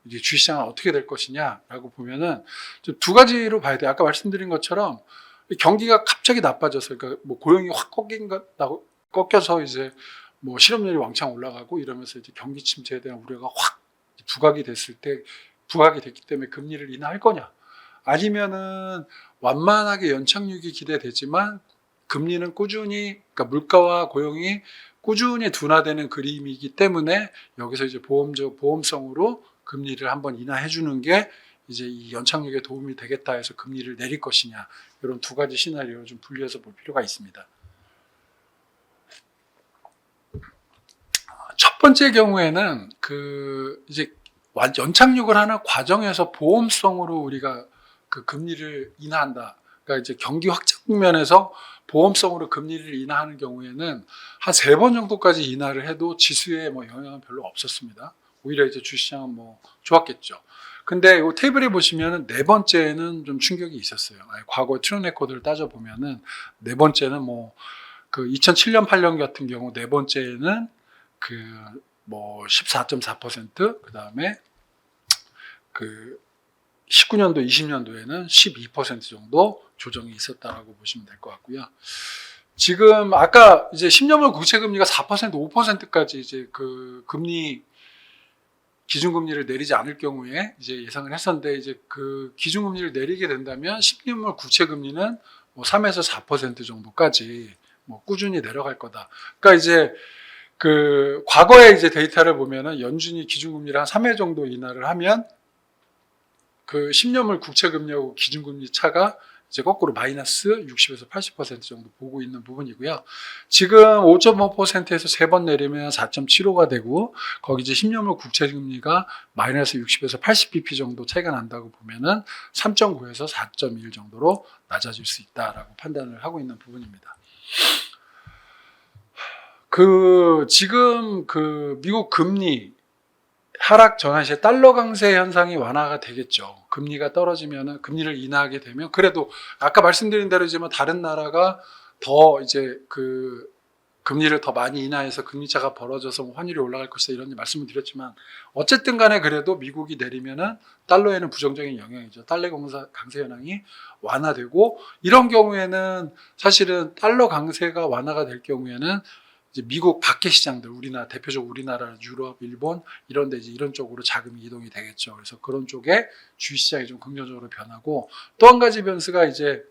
이제 주식시장은 어떻게 될 것이냐라고 보면은 두 가지로 봐야 돼요. 아까 말씀드린 것처럼 경기가 갑자기 나빠져서 그러니까 뭐 고용이 확 꺾여서 이제 뭐 실업률이 왕창 올라가고 이러면서 이제 경기 침체에 대한 우려가 확 부각이 됐기 때문에 금리를 인하할 거냐, 아니면은 완만하게 연착륙이 기대되지만 금리는 꾸준히, 그러니까 물가와 고용이 꾸준히 둔화되는 그림이기 때문에 여기서 이제 보험성으로 금리를 한번 인하해 주는 게 이제 이 연착륙에 도움이 되겠다 해서 금리를 내릴 것이냐, 이런 두 가지 시나리오를 좀 분리해서 볼 필요가 있습니다. 첫 번째 경우에는 이제 연착륙을 하는 과정에서 보험성으로 우리가 금리를 인하한다. 그러니까 이제 경기 확장 국면에서 보험성으로 금리를 인하하는 경우에는 한 3번 정도까지 인하를 해도 지수에 뭐 영향은 별로 없었습니다. 오히려 이제 주식시장은 뭐 좋았겠죠. 근데 이 테이블에 보시면은 4번째는 좀 충격이 있었어요. 과거 트랙 레코드를 따져보면은 4번째는 뭐 2007년 8년 같은 경우 4번째는 14.4%, 그 다음에 19년도, 20년도에는 12% 정도 조정이 있었다라고 보시면 될 것 같고요. 지금 아까 이제 10년물 국채 금리가 4%, 5%까지 이제 금리 기준금리를 내리지 않을 경우에 이제 예상을 했었는데, 이제 기준금리를 내리게 된다면 10년물 국채 금리는 뭐 3에서 4% 정도까지 뭐 꾸준히 내려갈 거다. 그러니까 이제 과거의 이제 데이터를 보면은 연준이 기준금리를 한 3회 정도 인하를 하면 10년물 국채금리하고 기준금리 차가 이제 거꾸로 마이너스 60에서 80% 정도 보고 있는 부분이고요. 지금 5.5%에서 3번 내리면 4.75가 되고, 거기 이제 10년물 국채금리가 마이너스 60에서 80bp 정도 차이가 난다고 보면은 3.9에서 4.1 정도로 낮아질 수 있다라고 판단을 하고 있는 부분입니다. 지금 미국 금리 하락 전환 시에 달러 강세 현상이 완화가 되겠죠. 금리가 떨어지면은, 금리를 인하하게 되면, 그래도 아까 말씀드린 대로지만 다른 나라가 더 이제 금리를 더 많이 인하해서 금리차가 벌어져서 환율이 올라갈 것이다, 이런 말씀을 드렸지만, 어쨌든 간에 그래도 미국이 내리면은 달러에는 부정적인 영향이죠. 달러 강세 현상이 완화되고, 이런 경우에는 사실은 달러 강세가 완화가 될 경우에는 이제 미국 밖의 시장들, 대표적으로 우리나라, 유럽, 일본 이런 데 이제 이런 쪽으로 자금이 이동이 되겠죠. 그래서 그런 쪽에 주식시장이 좀 긍정적으로 변하고, 또 한 가지 변수가 이제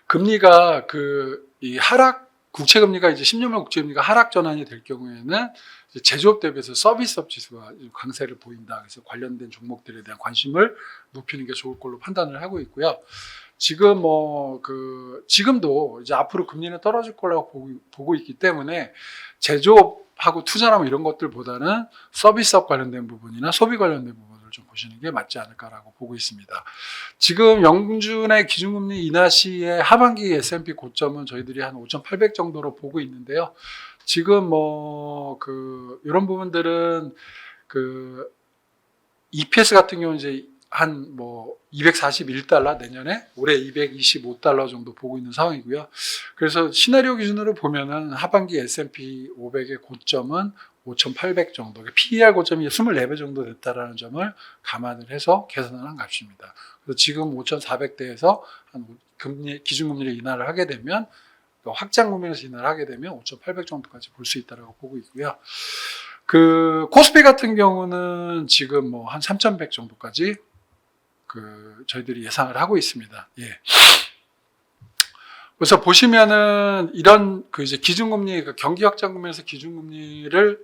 금리가 국채금리가 이제 10년물 국채금리가 하락 전환이 될 경우에는 이제 제조업 대비해서 서비스업 지수가 강세를 보인다. 그래서 관련된 종목들에 대한 관심을 높이는 게 좋을 걸로 판단을 하고 있고요. 지금 지금도 이제 앞으로 금리는 떨어질 거라고 보고 있기 때문에 제조업하고 투자나 뭐 이런 것들보다는 서비스업 관련된 부분이나 소비 관련된 부분을 좀 보시는 게 맞지 않을까라고 보고 있습니다. 지금 연준의 기준금리 인하 시의 하반기 S&P 고점은 저희들이 한 5,800 정도로 보고 있는데요. 지금 이런 부분들은 EPS 같은 경우는 이제 한 241달러, 내년에 올해 225달러 정도 보고 있는 상황이고요. 그래서 시나리오 기준으로 보면은 하반기 S&P 500의 고점은 5,800 정도, PER 고점이 24배 정도 됐다라는 점을 감안을 해서 계산을 한 값입니다. 그래서 지금 5,400대에서 한 기준금리를 인하를 하게 되면, 확장 국면에서 인하를 하게 되면 5,800 정도까지 볼 수 있다라고 보고 있고요. 코스피 같은 경우는 지금 한 3,100 정도까지 저희들이 예상을 하고 있습니다. 예. 그래서 보시면은 이런 이제 기준금리, 경기 확장 국면에서 기준금리를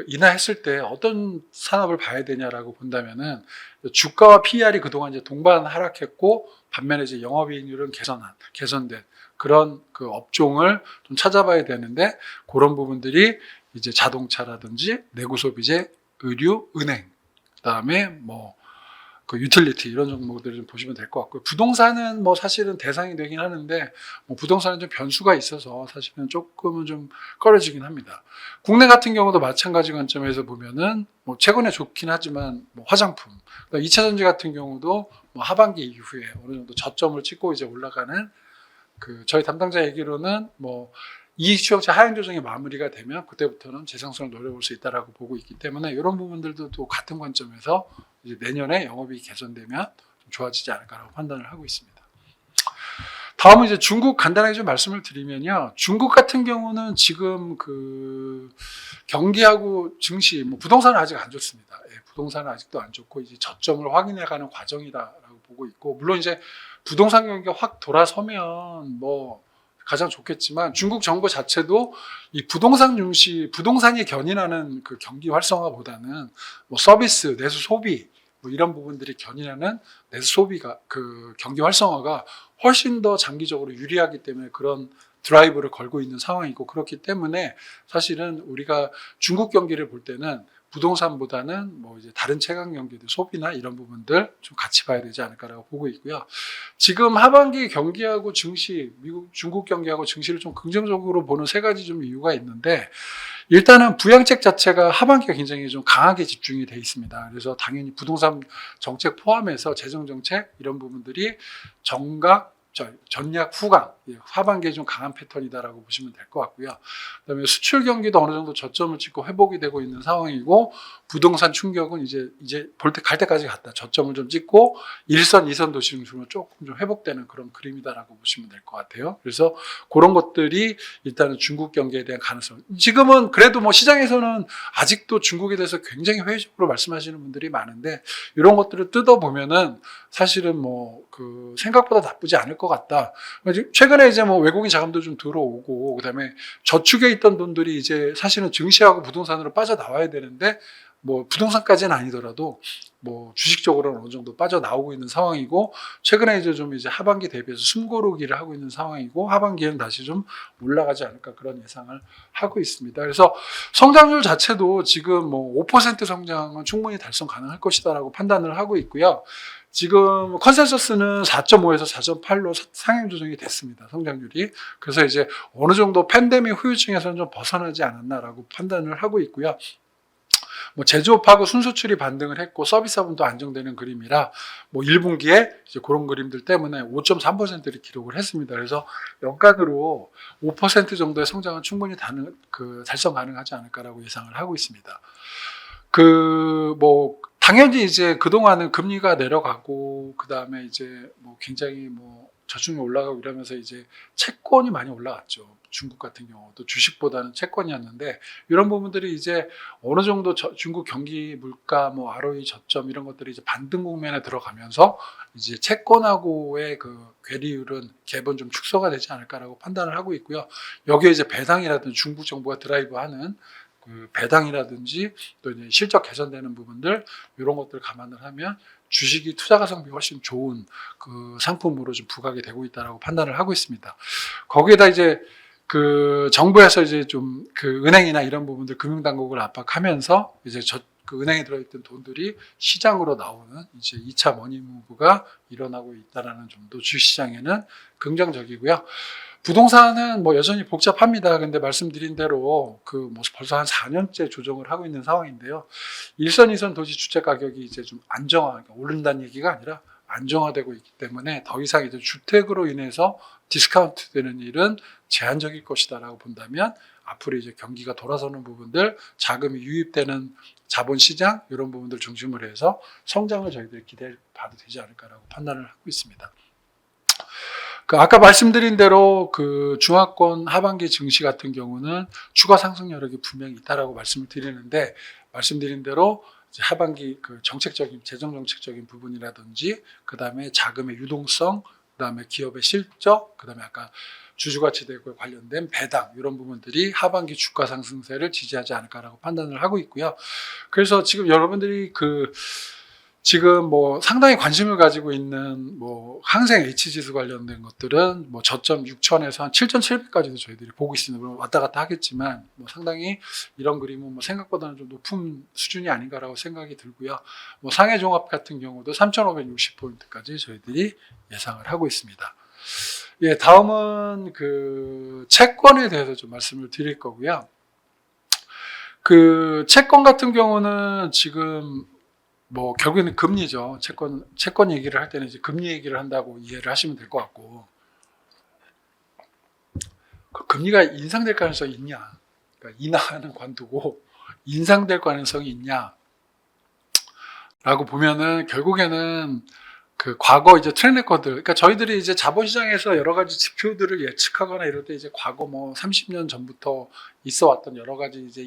인하했을 때 어떤 산업을 봐야 되냐라고 본다면은 주가와 PER이 그동안 이제 동반 하락했고 반면에 이제 영업이익률은 개선된 그런 그 업종을 좀 찾아봐야 되는데 그런 부분들이 이제 자동차라든지 내구 소비재, 의류, 은행, 그다음에 뭐 그 유틸리티 이런 종목들을 좀 보시면 될 것 같고요. 부동산은 뭐 사실은 대상이 되긴 하는데 뭐 부동산은 좀 변수가 있어서 사실은 조금은 좀 꺼려지긴 합니다. 국내 같은 경우도 마찬가지 관점에서 보면은 뭐 최근에 좋긴 하지만 뭐 화장품, 2차 전지 같은 경우도 뭐 하반기 이후에 어느 정도 저점을 찍고 이제 올라가는 저희 담당자 얘기로는 뭐 이익 추정치 하향 조정이 마무리가 되면 그때부터는 재상승을 노려볼 수 있다라고 보고 있기 때문에 이런 부분들도 또 같은 관점에서 이제 내년에 영업이익 개선되면 좀 좋아지지 않을까라고 판단을 하고 있습니다. 다음은 이제 중국 간단하게 좀 말씀을 드리면요. 중국 같은 경우는 지금 경기하고 증시, 뭐 부동산은 아직 안 좋습니다. 예, 부동산은 아직도 안 좋고 이제 저점을 확인해가는 과정이다라고 보고 있고, 물론 이제 부동산 경기가 확 돌아서면 뭐 가장 좋겠지만 중국 정부 자체도 이 부동산 증시, 부동산이 견인하는 그 경기 활성화보다는 뭐 서비스, 내수 소비 뭐 이런 부분들이 견인하는 내수 소비가 경기 활성화가 훨씬 더 장기적으로 유리하기 때문에 그런 드라이브를 걸고 있는 상황이고, 그렇기 때문에 사실은 우리가 중국 경기를 볼 때는 부동산보다는 뭐 이제 다른 체감 경기들 소비나 이런 부분들 좀 같이 봐야 되지 않을까라고 보고 있고요. 지금 하반기 경기하고 증시, 중국 경기하고 증시를 좀 긍정적으로 보는 세 가지 좀 이유가 있는데, 일단은 부양책 자체가 하반기가 굉장히 좀 강하게 집중이 돼 있습니다. 그래서 당연히 부동산 정책 포함해서 재정 정책 이런 부분들이 전략 후강, 하반기에 좀 강한 패턴이다라고 보시면 될 것 같고요. 그다음에 수출 경기도 어느 정도 저점을 찍고 회복이 되고 있는 상황이고, 부동산 충격은 이제 갈 때까지 갔다 저점을 좀 찍고 1선, 2선 도시 중심으로 조금 좀 회복되는 그런 그림이다라고 보시면 될 것 같아요. 그래서 그런 것들이 일단은 중국 경기에 대한 가능성. 지금은 그래도 뭐 시장에서는 아직도 중국에 대해서 굉장히 회의적으로 말씀하시는 분들이 많은데, 이런 것들을 뜯어보면은 사실은 뭐 생각보다 나쁘지 않을 것 같다. 최근에 이제 뭐 외국인 자금도 좀 들어오고, 그다음에 저축에 있던 돈들이 이제 사실은 증시하고 부동산으로 빠져나와야 되는데, 뭐 부동산까지는 아니더라도 뭐 주식적으로는 어느 정도 빠져나오고 있는 상황이고, 최근에 이제 하반기 대비해서 숨고르기를 하고 있는 상황이고, 하반기에는 다시 좀 올라가지 않을까 그런 예상을 하고 있습니다. 그래서 성장률 자체도 지금 뭐 5% 성장은 충분히 달성 가능할 것이다라고 판단을 하고 있고요. 지금 컨센서스는 4.5에서 4.8로 상향 조정이 됐습니다. 성장률이. 그래서 이제 어느 정도 팬데믹 후유증에서는 좀 벗어나지 않았나라고 판단을 하고 있고요. 뭐 제조업하고 순수출이 반등을 했고 서비스업은 안정되는 그림이라 뭐 1분기에 이제 그런 그림들 때문에 5.3%를 기록을 했습니다. 그래서 연간으로 5% 정도의 성장은 충분히 달성 가능하지 않을까라고 예상을 하고 있습니다. 당연히 이제 그동안은 금리가 내려가고, 그 다음에 이제 뭐 굉장히 뭐 저축률이 올라가고 이러면서 이제 채권이 많이 올라갔죠. 중국 같은 경우도 주식보다는 채권이었는데, 이런 부분들이 이제 어느 정도 중국 경기 물가, 뭐 ROE 저점 이런 것들이 이제 반등 국면에 들어가면서 이제 채권하고의 괴리율은 갭은 좀 축소가 되지 않을까라고 판단을 하고 있고요. 여기에 이제 배당이라든지 중국 정부가 드라이브하는 배당이라든지 또 이제 실적 개선되는 부분들, 이런 것들을 감안을 하면 주식이 투자 가성비 훨씬 좋은 상품으로 좀 부각이 되고 있다라고 판단을 하고 있습니다. 거기에다 이제 정부에서 이제 좀 은행이나 이런 부분들 금융당국을 압박하면서 이제 은행에 들어있던 돈들이 시장으로 나오는 이제 2차 머니무브가 일어나고 있다라는 점도 주식시장에는 긍정적이고요. 부동산은 뭐 여전히 복잡합니다. 근데 말씀드린 대로 뭐 벌써 한 4년째 조정을 하고 있는 상황인데요. 1선, 2선 도시 주택 가격이 이제 좀 그러니까 오른다는 얘기가 아니라 안정화되고 있기 때문에 더 이상 이제 주택으로 인해서 디스카운트 되는 일은 제한적일 것이다라고 본다면, 앞으로 이제 경기가 돌아서는 부분들, 자금이 유입되는 자본시장 이런 부분들 중심으로 해서 성장을 저희들이 기대해봐도 되지 않을까라고 판단을 하고 있습니다. 아까 말씀드린 대로 중화권 하반기 증시 같은 경우는 추가 상승 여력이 분명히 있다라고 말씀을 드리는데, 말씀드린 대로 이제 하반기 재정 정책적인 부분이라든지, 그 다음에 자금의 유동성, 그다음에 기업의 실적, 그다음에 아까 주주가치대국에 관련된 배당 이런 부분들이 하반기 주가 상승세를 지지하지 않을까라고 판단을 하고 있고요. 그래서 지금 여러분들이 지금 뭐 상당히 관심을 가지고 있는 뭐 항생 H지수 관련된 것들은 뭐 저점 6천에서 한 7,700까지도 저희들이 보고 있습니다. 물론 왔다 갔다 하겠지만 뭐 상당히 이런 그림은 뭐 생각보다는 좀 높은 수준이 아닌가라고 생각이 들고요. 뭐 상해 종합 같은 경우도 3,560포인트까지 저희들이 예상을 하고 있습니다. 예, 다음은 채권에 대해서 좀 말씀을 드릴 거고요. 채권 같은 경우는 지금 뭐 결국에는 금리죠. 채권 얘기를 할 때는 이제 금리 얘기를 한다고 이해를 하시면 될 것 같고, 금리가 인상될 가능성이 있냐? 그러니까 인하하는 관두고 인상될 가능성이 있냐라고 보면은 결국에는 과거 이제 트랙 레코드, 그러니까 저희들이 이제 자본시장에서 여러 가지 지표들을 예측하거나 이럴 때 이제 과거 뭐 30년 전부터 있어 왔던 여러 가지 이제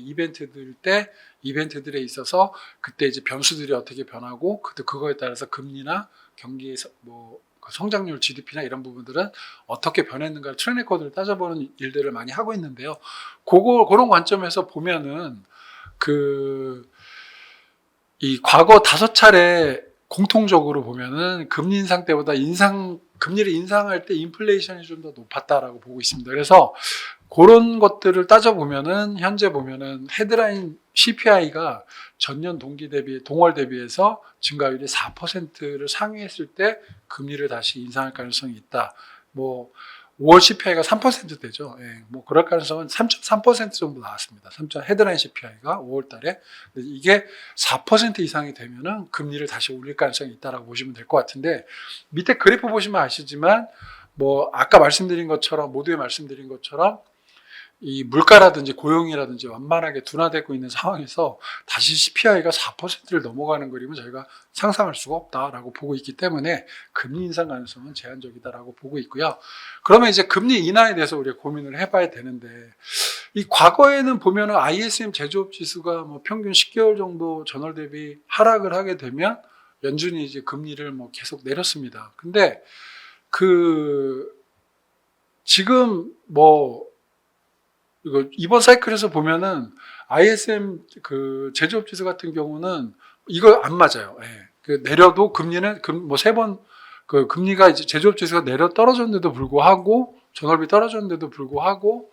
이벤트들에 있어서 그때 이제 변수들이 어떻게 변하고 그거에 따라서 금리나 경기의 성장률, GDP나 이런 부분들은 어떻게 변했는가 트랙 레코드를 따져보는 일들을 많이 하고 있는데요. 그런 관점에서 보면은 이 과거 5차례 공통적으로 보면은 금리 인상 때보다 금리를 인상할 때 인플레이션이 좀 더 높았다라고 보고 있습니다. 그래서 그런 것들을 따져보면은 현재 보면은 헤드라인 CPI가 전년 동월 대비해서 증가율이 4%를 상회했을 때 금리를 다시 인상할 가능성이 있다. 뭐 5월 CPI가 3%대죠. 예, 뭐 그럴 가능성은 3.3% 정도 나왔습니다. 헤드라인 CPI가 5월 달에. 이게 4% 이상이 되면은 금리를 다시 올릴 가능성이 있다라고 보시면 될 것 같은데, 밑에 그래프 보시면 아시지만 뭐 아까 모두에 말씀드린 것처럼 이 물가라든지 고용이라든지 완만하게 둔화되고 있는 상황에서 다시 CPI가 4%를 넘어가는 그림은 저희가 상상할 수가 없다라고 보고 있기 때문에 금리 인상 가능성은 제한적이다라고 보고 있고요. 그러면 이제 금리 인하에 대해서 우리가 고민을 해봐야 되는데, 이 과거에는 보면은 ISM 제조업 지수가 뭐 평균 10개월 정도 전월 대비 하락을 하게 되면 연준이 이제 금리를 뭐 계속 내렸습니다. 근데 지금 이번 사이클에서 보면은 ISM 제조업 지수 같은 경우는 이거 안 맞아요. 예. 내려도 금리는 금리가 이제 제조업 지수가 떨어졌는데도 불구하고 전월비 떨어졌는데도 불구하고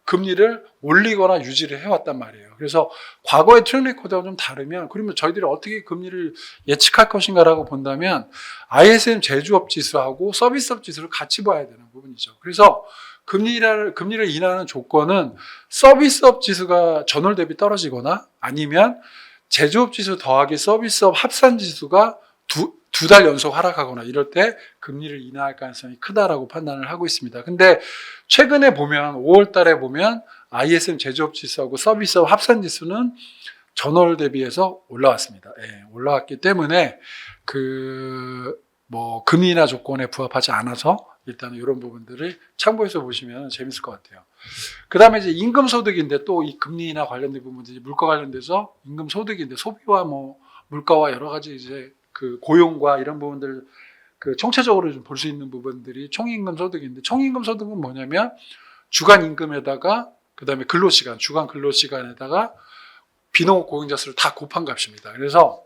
금리를 올리거나 유지를 해왔단 말이에요. 그래서 과거의 트랙 레코드와 좀 다르면, 그러면 저희들이 어떻게 금리를 예측할 것인가라고 본다면 ISM 제조업 지수하고 서비스업 지수를 같이 봐야 되는 부분이죠. 그래서 금리를 인하하는 조건은 서비스업 지수가 전월 대비 떨어지거나 아니면 제조업 지수 더하기 서비스업 합산 지수가 두 달 연속 하락하거나 이럴 때 금리를 인하할 가능성이 크다라고 판단을 하고 있습니다. 근데 최근에 보면 5월 달에 보면 ISM 제조업 지수하고 서비스업 합산 지수는 전월 대비해서 올라왔습니다. 예, 올라왔기 때문에 금리 인하 조건에 부합하지 않아서 일단 이런 부분들을 참고해서 보시면 재밌을 것 같아요. 그 다음에 이제 임금 소득인데, 또 이 금리 인하 관련된 부분들이 물가 관련돼서 임금 소득인데, 소비와 물가와 여러 가지 이제 고용과 이런 부분들 총체적으로 좀 볼 수 있는 부분들이 총임금 소득인데, 총임금 소득은 뭐냐면 주간 임금에다가 그다음에 주간 근로시간에다가 비농업 고용자 수를 다 곱한 값입니다. 그래서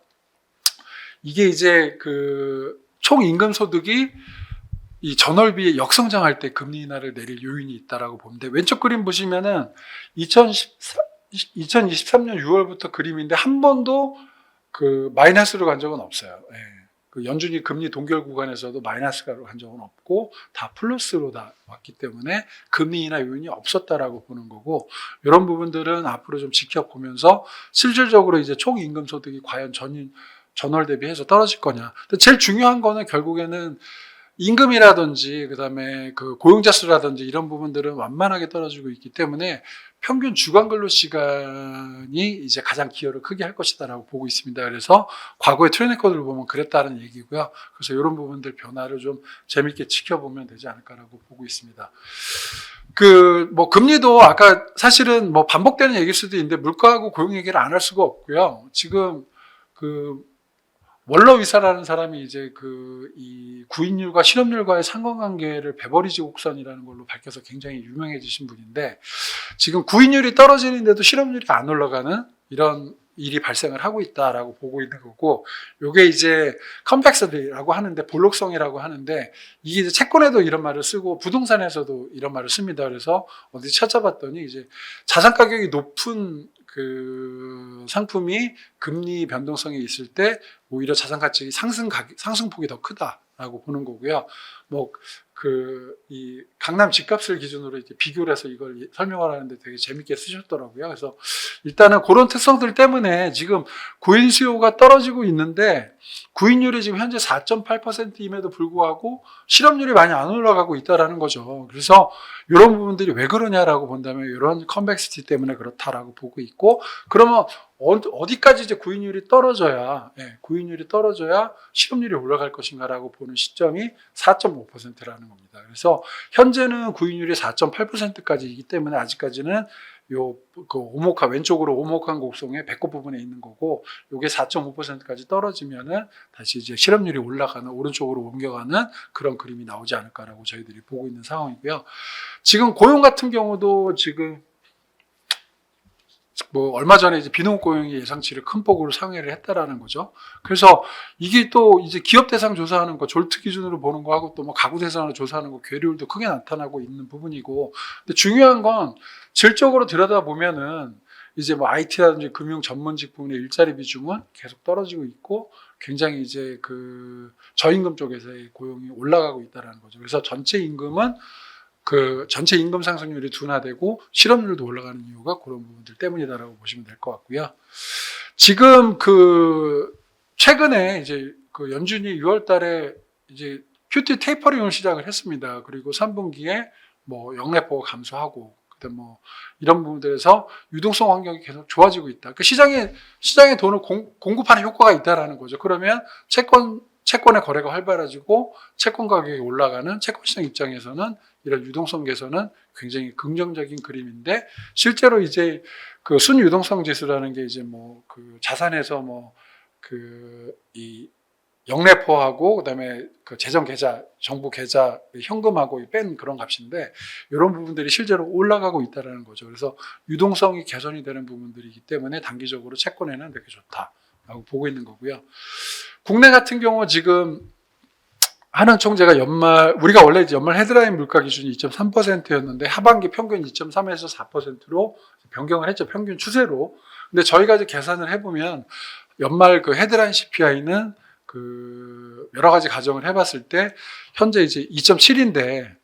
이게 이제 총임금 소득이 이 전월비에 역성장할 때 금리 인하를 내릴 요인이 있다라고 보는데, 왼쪽 그림 보시면은 2023년 6월부터 그림인데 한 번도 마이너스로 간 적은 없어요. 예. 연준이 금리 동결 구간에서도 마이너스로 간 적은 없고 다 플러스로 다 왔기 때문에 금리 인하 요인이 없었다라고 보는 거고, 이런 부분들은 앞으로 좀 지켜보면서 실질적으로 이제 총 임금 소득이 과연 전월 대비해서 떨어질 거냐. 제일 중요한 거는 결국에는 임금이라든지 그다음에 고용자 수라든지 이런 부분들은 완만하게 떨어지고 있기 때문에 평균 주간 근로 시간이 이제 가장 기여를 크게 할 것이다라고 보고 있습니다. 그래서 과거의 트랙 레코드를 보면 그랬다는 얘기고요. 그래서 이런 부분들 변화를 좀 재밌게 지켜보면 되지 않을까라고 보고 있습니다. 금리도 아까 사실은 반복되는 얘기일 수도 있는데 물가하고 고용 얘기를 안 할 수가 없고요. 지금 월러위사라는 사람이 이제 이 구인율과 실업률과의 상관관계를 베버리지 곡선이라는 걸로 밝혀서 굉장히 유명해지신 분인데, 지금 구인율이 떨어지는데도 실업률이 안 올라가는 이런 일이 발생을 하고 있다라고 보고 있는 거고, 요게 이제 컴팩스라고 하는데, 볼록성이라고 하는데, 이게 이제 채권에도 이런 말을 쓰고 부동산에서도 이런 말을 씁니다. 그래서 어디 찾아봤더니 이제 자산 가격이 높은 그 상품이 금리 변동성이 있을 때 오히려 자산 가치 상승폭이 더 크다라고 보는 거고요. 이 강남 집값을 기준으로 이제 비교를 해서 이걸 설명을 하는데 되게 재밌게 쓰셨더라고요. 그래서 일단은 그런 특성들 때문에 지금 구인 수요가 떨어지고 있는데, 구인율이 지금 현재 4.8%임에도 불구하고 실업률이 많이 안 올라가고 있다라는 거죠. 그래서 이런 부분들이 왜 그러냐라고 본다면 이런 컨벡시티 때문에 그렇다라고 보고 있고, 그러면 어디까지 이제 구인율이 떨어져야 실업률이 올라갈 것인가라고 보는 시점이 4.5%라는 겁니다. 그래서 현재는 구인율이 4.8%까지이기 때문에 아직까지는 왼쪽으로 오목한 곡선의 배꼽 부분에 있는 거고, 요게 4.5%까지 떨어지면은 다시 이제 실업률이 올라가는, 오른쪽으로 옮겨가는 그런 그림이 나오지 않을까라고 저희들이 보고 있는 상황이고요. 지금 고용 같은 경우도 지금 얼마 전에 이제 비농업 고용이 예상치를 큰 폭으로 상회를 했다라는 거죠. 그래서 이게 또 이제 기업 대상 조사하는 거, 졸트 기준으로 보는 거하고 또 가구 대상으로 조사하는 거 괴리율도 크게 나타나고 있는 부분이고, 근데 중요한 건 질적으로 들여다보면은 이제 IT라든지 금융 전문직 부분의 일자리 비중은 계속 떨어지고 있고, 굉장히 이제 저임금 쪽에서의 고용이 올라가고 있다라는 거죠. 그래서 전체 임금 상승률이 둔화되고 실업률도 올라가는 이유가 그런 부분들 때문이다라고 보시면 될 것 같고요. 지금 최근에 이제 연준이 6월 달에 이제 QT 테이퍼링을 시작을 했습니다. 그리고 3분기에 영래포가 감소하고, 그다음 이런 부분들에서 유동성 환경이 계속 좋아지고 있다. 시장에 돈을 공급하는 효과가 있다라는 거죠. 그러면 채권의 거래가 활발해지고 채권 가격이 올라가는 채권 시장 입장에서는 이런 유동성 개선은 굉장히 긍정적인 그림인데, 실제로 이제 순유동성 지수라는 게 이제 자산에서 이 영래포하고 그다음에 재정 계좌, 정부 계좌 현금하고 뺀 그런 값인데, 이런 부분들이 실제로 올라가고 있다라는 거죠. 그래서 유동성이 개선이 되는 부분들이기 때문에 단기적으로 채권에는 되게 좋다라고 보고 있는 거고요. 국내 같은 경우 지금 한은 총재가 우리가 원래 이제 연말 헤드라인 물가 기준이 2.3%였는데 하반기 평균 2.3에서 4%로 변경을 했죠. 평균 추세로. 근데 저희가 이제 계산을 해보면 연말 헤드라인 CPI는 여러 가지 가정을 해봤을 때 현재 이제 2.7인데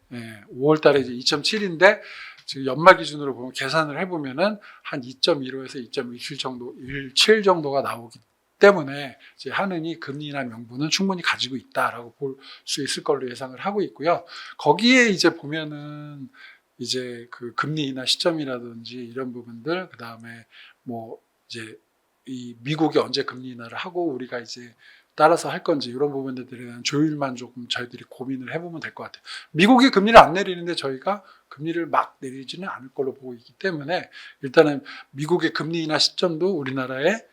5월 달에 이제 2.7인데 지금 연말 기준으로 보면 계산을 해보면은 한 2.15에서 2.17 정도가 나오기 때문에 이제 한은이 금리나 명분은 충분히 가지고 있다라고 볼 수 있을 걸로 예상을 하고 있고요. 거기에 이제 보면은 이제 금리나 시점이라든지 이런 부분들, 그 다음에 이제 이 미국이 언제 금리 인하를 하고 우리가 이제 따라서 할 건지 이런 부분들에 대한 조율만 조금 저희들이 고민을 해보면 될 것 같아요. 미국이 금리를 안 내리는데 저희가 금리를 막 내리지는 않을 걸로 보고 있기 때문에 일단은 미국의 금리 인하 시점도 우리나라의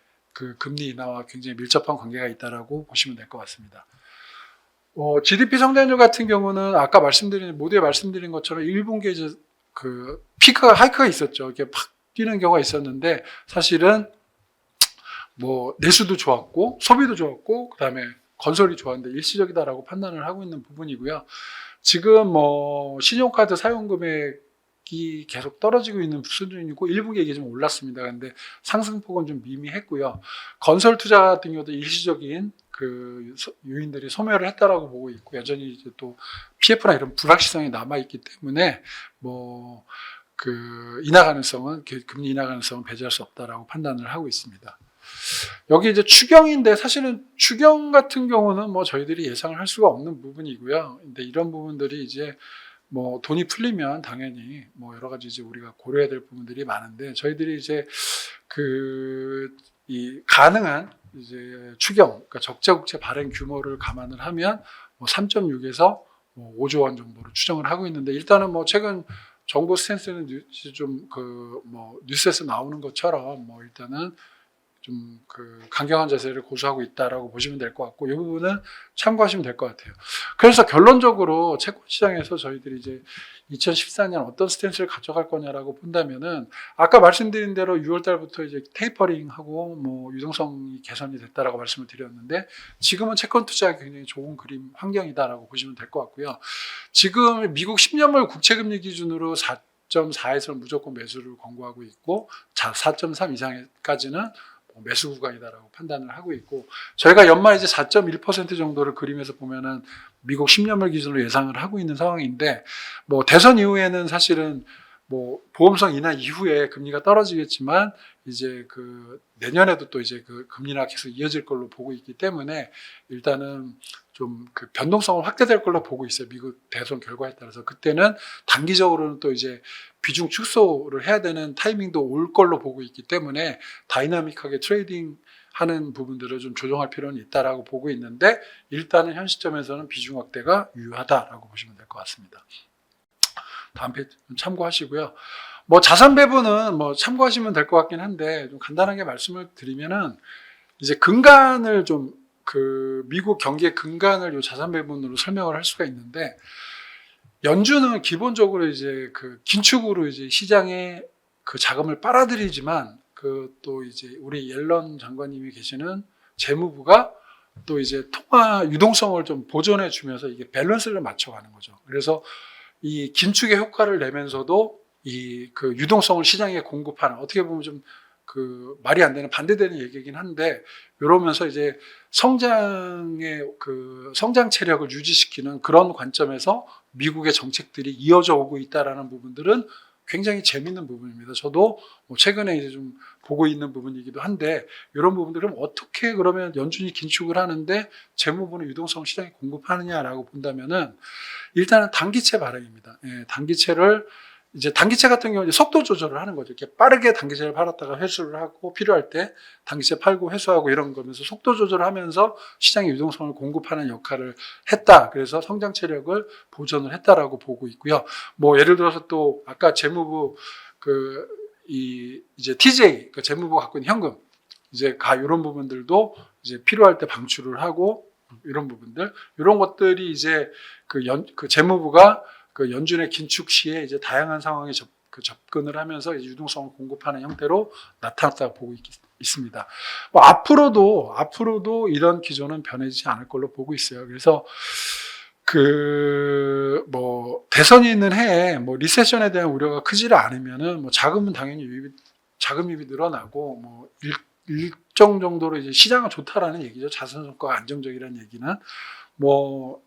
금리 인하와 굉장히 밀접한 관계가 있다라고 보시면 될 것 같습니다. GDP 성장률 같은 경우는 아까 모두에 말씀드린 것처럼 1분기에 이제 하이크가 있었죠. 이렇게 팍 뛰는 경우가 있었는데, 사실은 내수도 좋았고 소비도 좋았고 그다음에 건설이 좋았는데 일시적이다라고 판단을 하고 있는 부분이고요. 지금 신용카드 사용 금액이 계속 떨어지고 있는 수준이고 1분기에 이게 좀 올랐습니다. 근데 상승폭은 좀 미미했고요. 건설 투자 같은 경우도 일시적인 요인들이 소멸을 했다라고 보고 있고, 여전히 이제 또 PF나 이런 불확실성이 남아 있기 때문에 금리 인하 가능성은 배제할 수 없다라고 판단을 하고 있습니다. 여기 이제 추경인데, 사실은 추경 같은 경우는 저희들이 예상을 할 수가 없는 부분이고요. 근데 이런 부분들이 이제 돈이 풀리면 당연히 여러 가지 이제 우리가 고려해야 될 부분들이 많은데, 저희들이 이제 이 가능한 이제 추경, 그러니까 적재국채 발행 규모를 감안을 하면 3.6에서 5조 원 정도로 추정을 하고 있는데, 일단은 최근 정부 스탠스는 뉴스에서 나오는 것처럼 일단은 좀 그 강경한 자세를 고수하고 있다라고 보시면 될 것 같고, 이 부분은 참고하시면 될 것 같아요. 그래서 결론적으로 채권 시장에서 저희들이 이제 2014년 어떤 스탠스를 가져갈 거냐라고 본다면은, 아까 말씀드린 대로 6월 달부터 이제 테이퍼링하고 뭐 유동성이 개선이 됐다라고 말씀을 드렸는데, 지금은 채권 투자가 굉장히 좋은 그림 환경이다라고 보시면 될 것 같고요. 지금 미국 10년물 국채금리 기준으로 4.4에서 무조건 매수를 권고하고 있고, 4.3 이상까지는 매수 구간이다라고 판단을 하고 있고, 저희가 연말 이제 4.1% 정도를 그림에서 보면은 미국 10년물 기준으로 예상을 하고 있는 상황인데, 뭐 대선 이후에는 사실은 뭐 보험성 인하 이후에 금리가 떨어지겠지만, 이제 그 내년에도 또 이제 그 금리가 계속 이어질 걸로 보고 있기 때문에, 일단은 좀 그 변동성은 확대될 걸로 보고 있어요. 미국 대선 결과에 따라서. 그때는 단기적으로는 또 이제 비중 축소를 해야 되는 타이밍도 올 걸로 보고 있기 때문에, 다이나믹하게 트레이딩 하는 부분들을 좀 조정할 필요는 있다라고 보고 있는데, 일단은 현 시점에서는 비중 확대가 유효하다라고 보시면 될 것 같습니다. 다음 페이지 좀 참고하시고요. 뭐 자산 배분은 뭐 참고하시면 될 것 같긴 한데, 좀 간단하게 말씀을 드리면은, 이제 근간을 좀 그 미국 경기의 근간을 요 자산 배분으로 설명을 할 수가 있는데, 연준은 기본적으로 이제 그 긴축으로 이제 시장에 그 자금을 빨아들이지만, 그 또 이제 우리 옐런 장관님이 계시는 재무부가 또 이제 통화 유동성을 좀 보존해 주면서 이게 밸런스를 맞춰가는 거죠. 그래서 이 긴축의 효과를 내면서도 이 그 유동성을 시장에 공급하는, 어떻게 보면 좀 그 말이 안 되는, 반대되는 얘기긴 한데, 이러면서 이제 성장의 그 성장 체력을 유지시키는 그런 관점에서 미국의 정책들이 이어져 오고 있다라는 부분들은 굉장히 재밌는 부분입니다. 저도 뭐 최근에 이제 좀 보고 있는 부분이기도 한데, 이런 부분들은 어떻게 그러면 연준이 긴축을 하는데 재무부는 유동성 시장에 공급하느냐라고 본다면은, 일단은 단기채 발행입니다. 예, 단기채를 이제 단기채 같은 경우는 속도 조절을 하는 거죠. 이렇게 빠르게 단기채를 팔았다가 회수를 하고, 필요할 때 단기채 팔고 회수하고 이런 거면서 속도 조절을 하면서 시장의 유동성을 공급하는 역할을 했다. 그래서 성장 체력을 보존을 했다라고 보고 있고요. 뭐 예를 들어서 또 아까 재무부 이제 TJ, 그 재무부가 갖고 있는 현금, 이제 이런 부분들도 이제 필요할 때 방출을 하고, 이런 부분들, 이런 것들이 이제 그 재무부가 그 연준의 긴축 시에 이제 다양한 상황에 접근을 하면서 이제 유동성을 공급하는 형태로 나타났다고 보고 있습니다. 뭐 앞으로도 이런 기조는 변하지 않을 걸로 보고 있어요. 그래서 그 뭐 대선이 있는 해에 뭐 리세션에 대한 우려가 크지를 않으면은, 뭐 자금은 당연히 자금 유입이 늘어나고, 뭐 일정 정도로 이제 시장은 좋다라는 얘기죠. 자산 성과가 안정적이라는 얘기는 뭐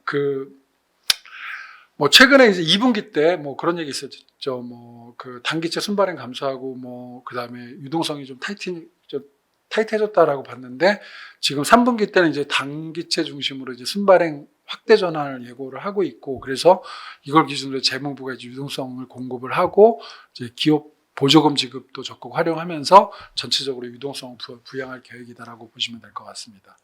최근에 이제 2분기 때 뭐 그런 얘기 있었죠. 뭐 그 단기채 순발행 감소하고, 뭐 그다음에 유동성이 좀 타이트해졌다라고 봤는데, 지금 3분기 때는 이제 단기채 중심으로 이제 순발행 확대 전환을 예고를 하고 있고, 그래서 이걸 기준으로 재무부가 이제 유동성을 공급을 하고, 이제 기업 보조금 지급도 적극 활용하면서 전체적으로 유동성을 부양할 계획이다라고 보시면 될 것 같습니다.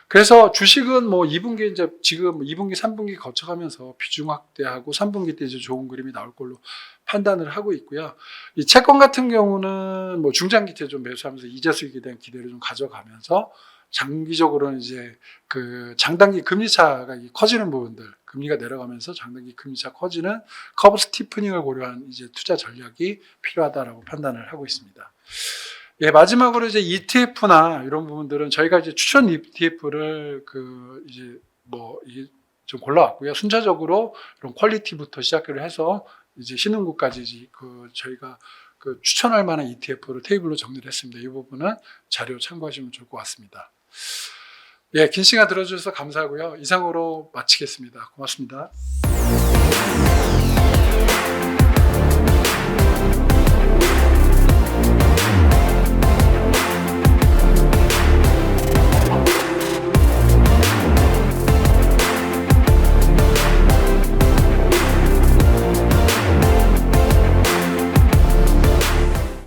그래서 주식은 뭐 2분기 이제 지금 2분기, 3분기 거쳐가면서 비중 확대하고 3분기 때 이제 좋은 그림이 나올 걸로 판단을 하고 있고요. 이 채권 같은 경우는 뭐 중장기채 좀 매수하면서 이자 수익에 대한 기대를 좀 가져가면서, 장기적으로는 이제 그 장단기 금리차가 커지는 부분들, 금리가 내려가면서 장단기 금리차 커지는 커브 스티프닝을 고려한 이제 투자 전략이 필요하다라고 판단을 하고 있습니다. 예, 마지막으로 이제 ETF나 이런 부분들은 저희가 이제 추천 ETF를 이제 좀 골라왔고요. 순차적으로 이런 퀄리티부터 시작을 해서 이제 신흥국까지 저희가 추천할 만한 ETF를 테이블로 정리를 했습니다. 이 부분은 자료 참고하시면 좋을 것 같습니다. 예, 긴 시간 들어주셔서 감사하고요. 이상으로 마치겠습니다. 고맙습니다.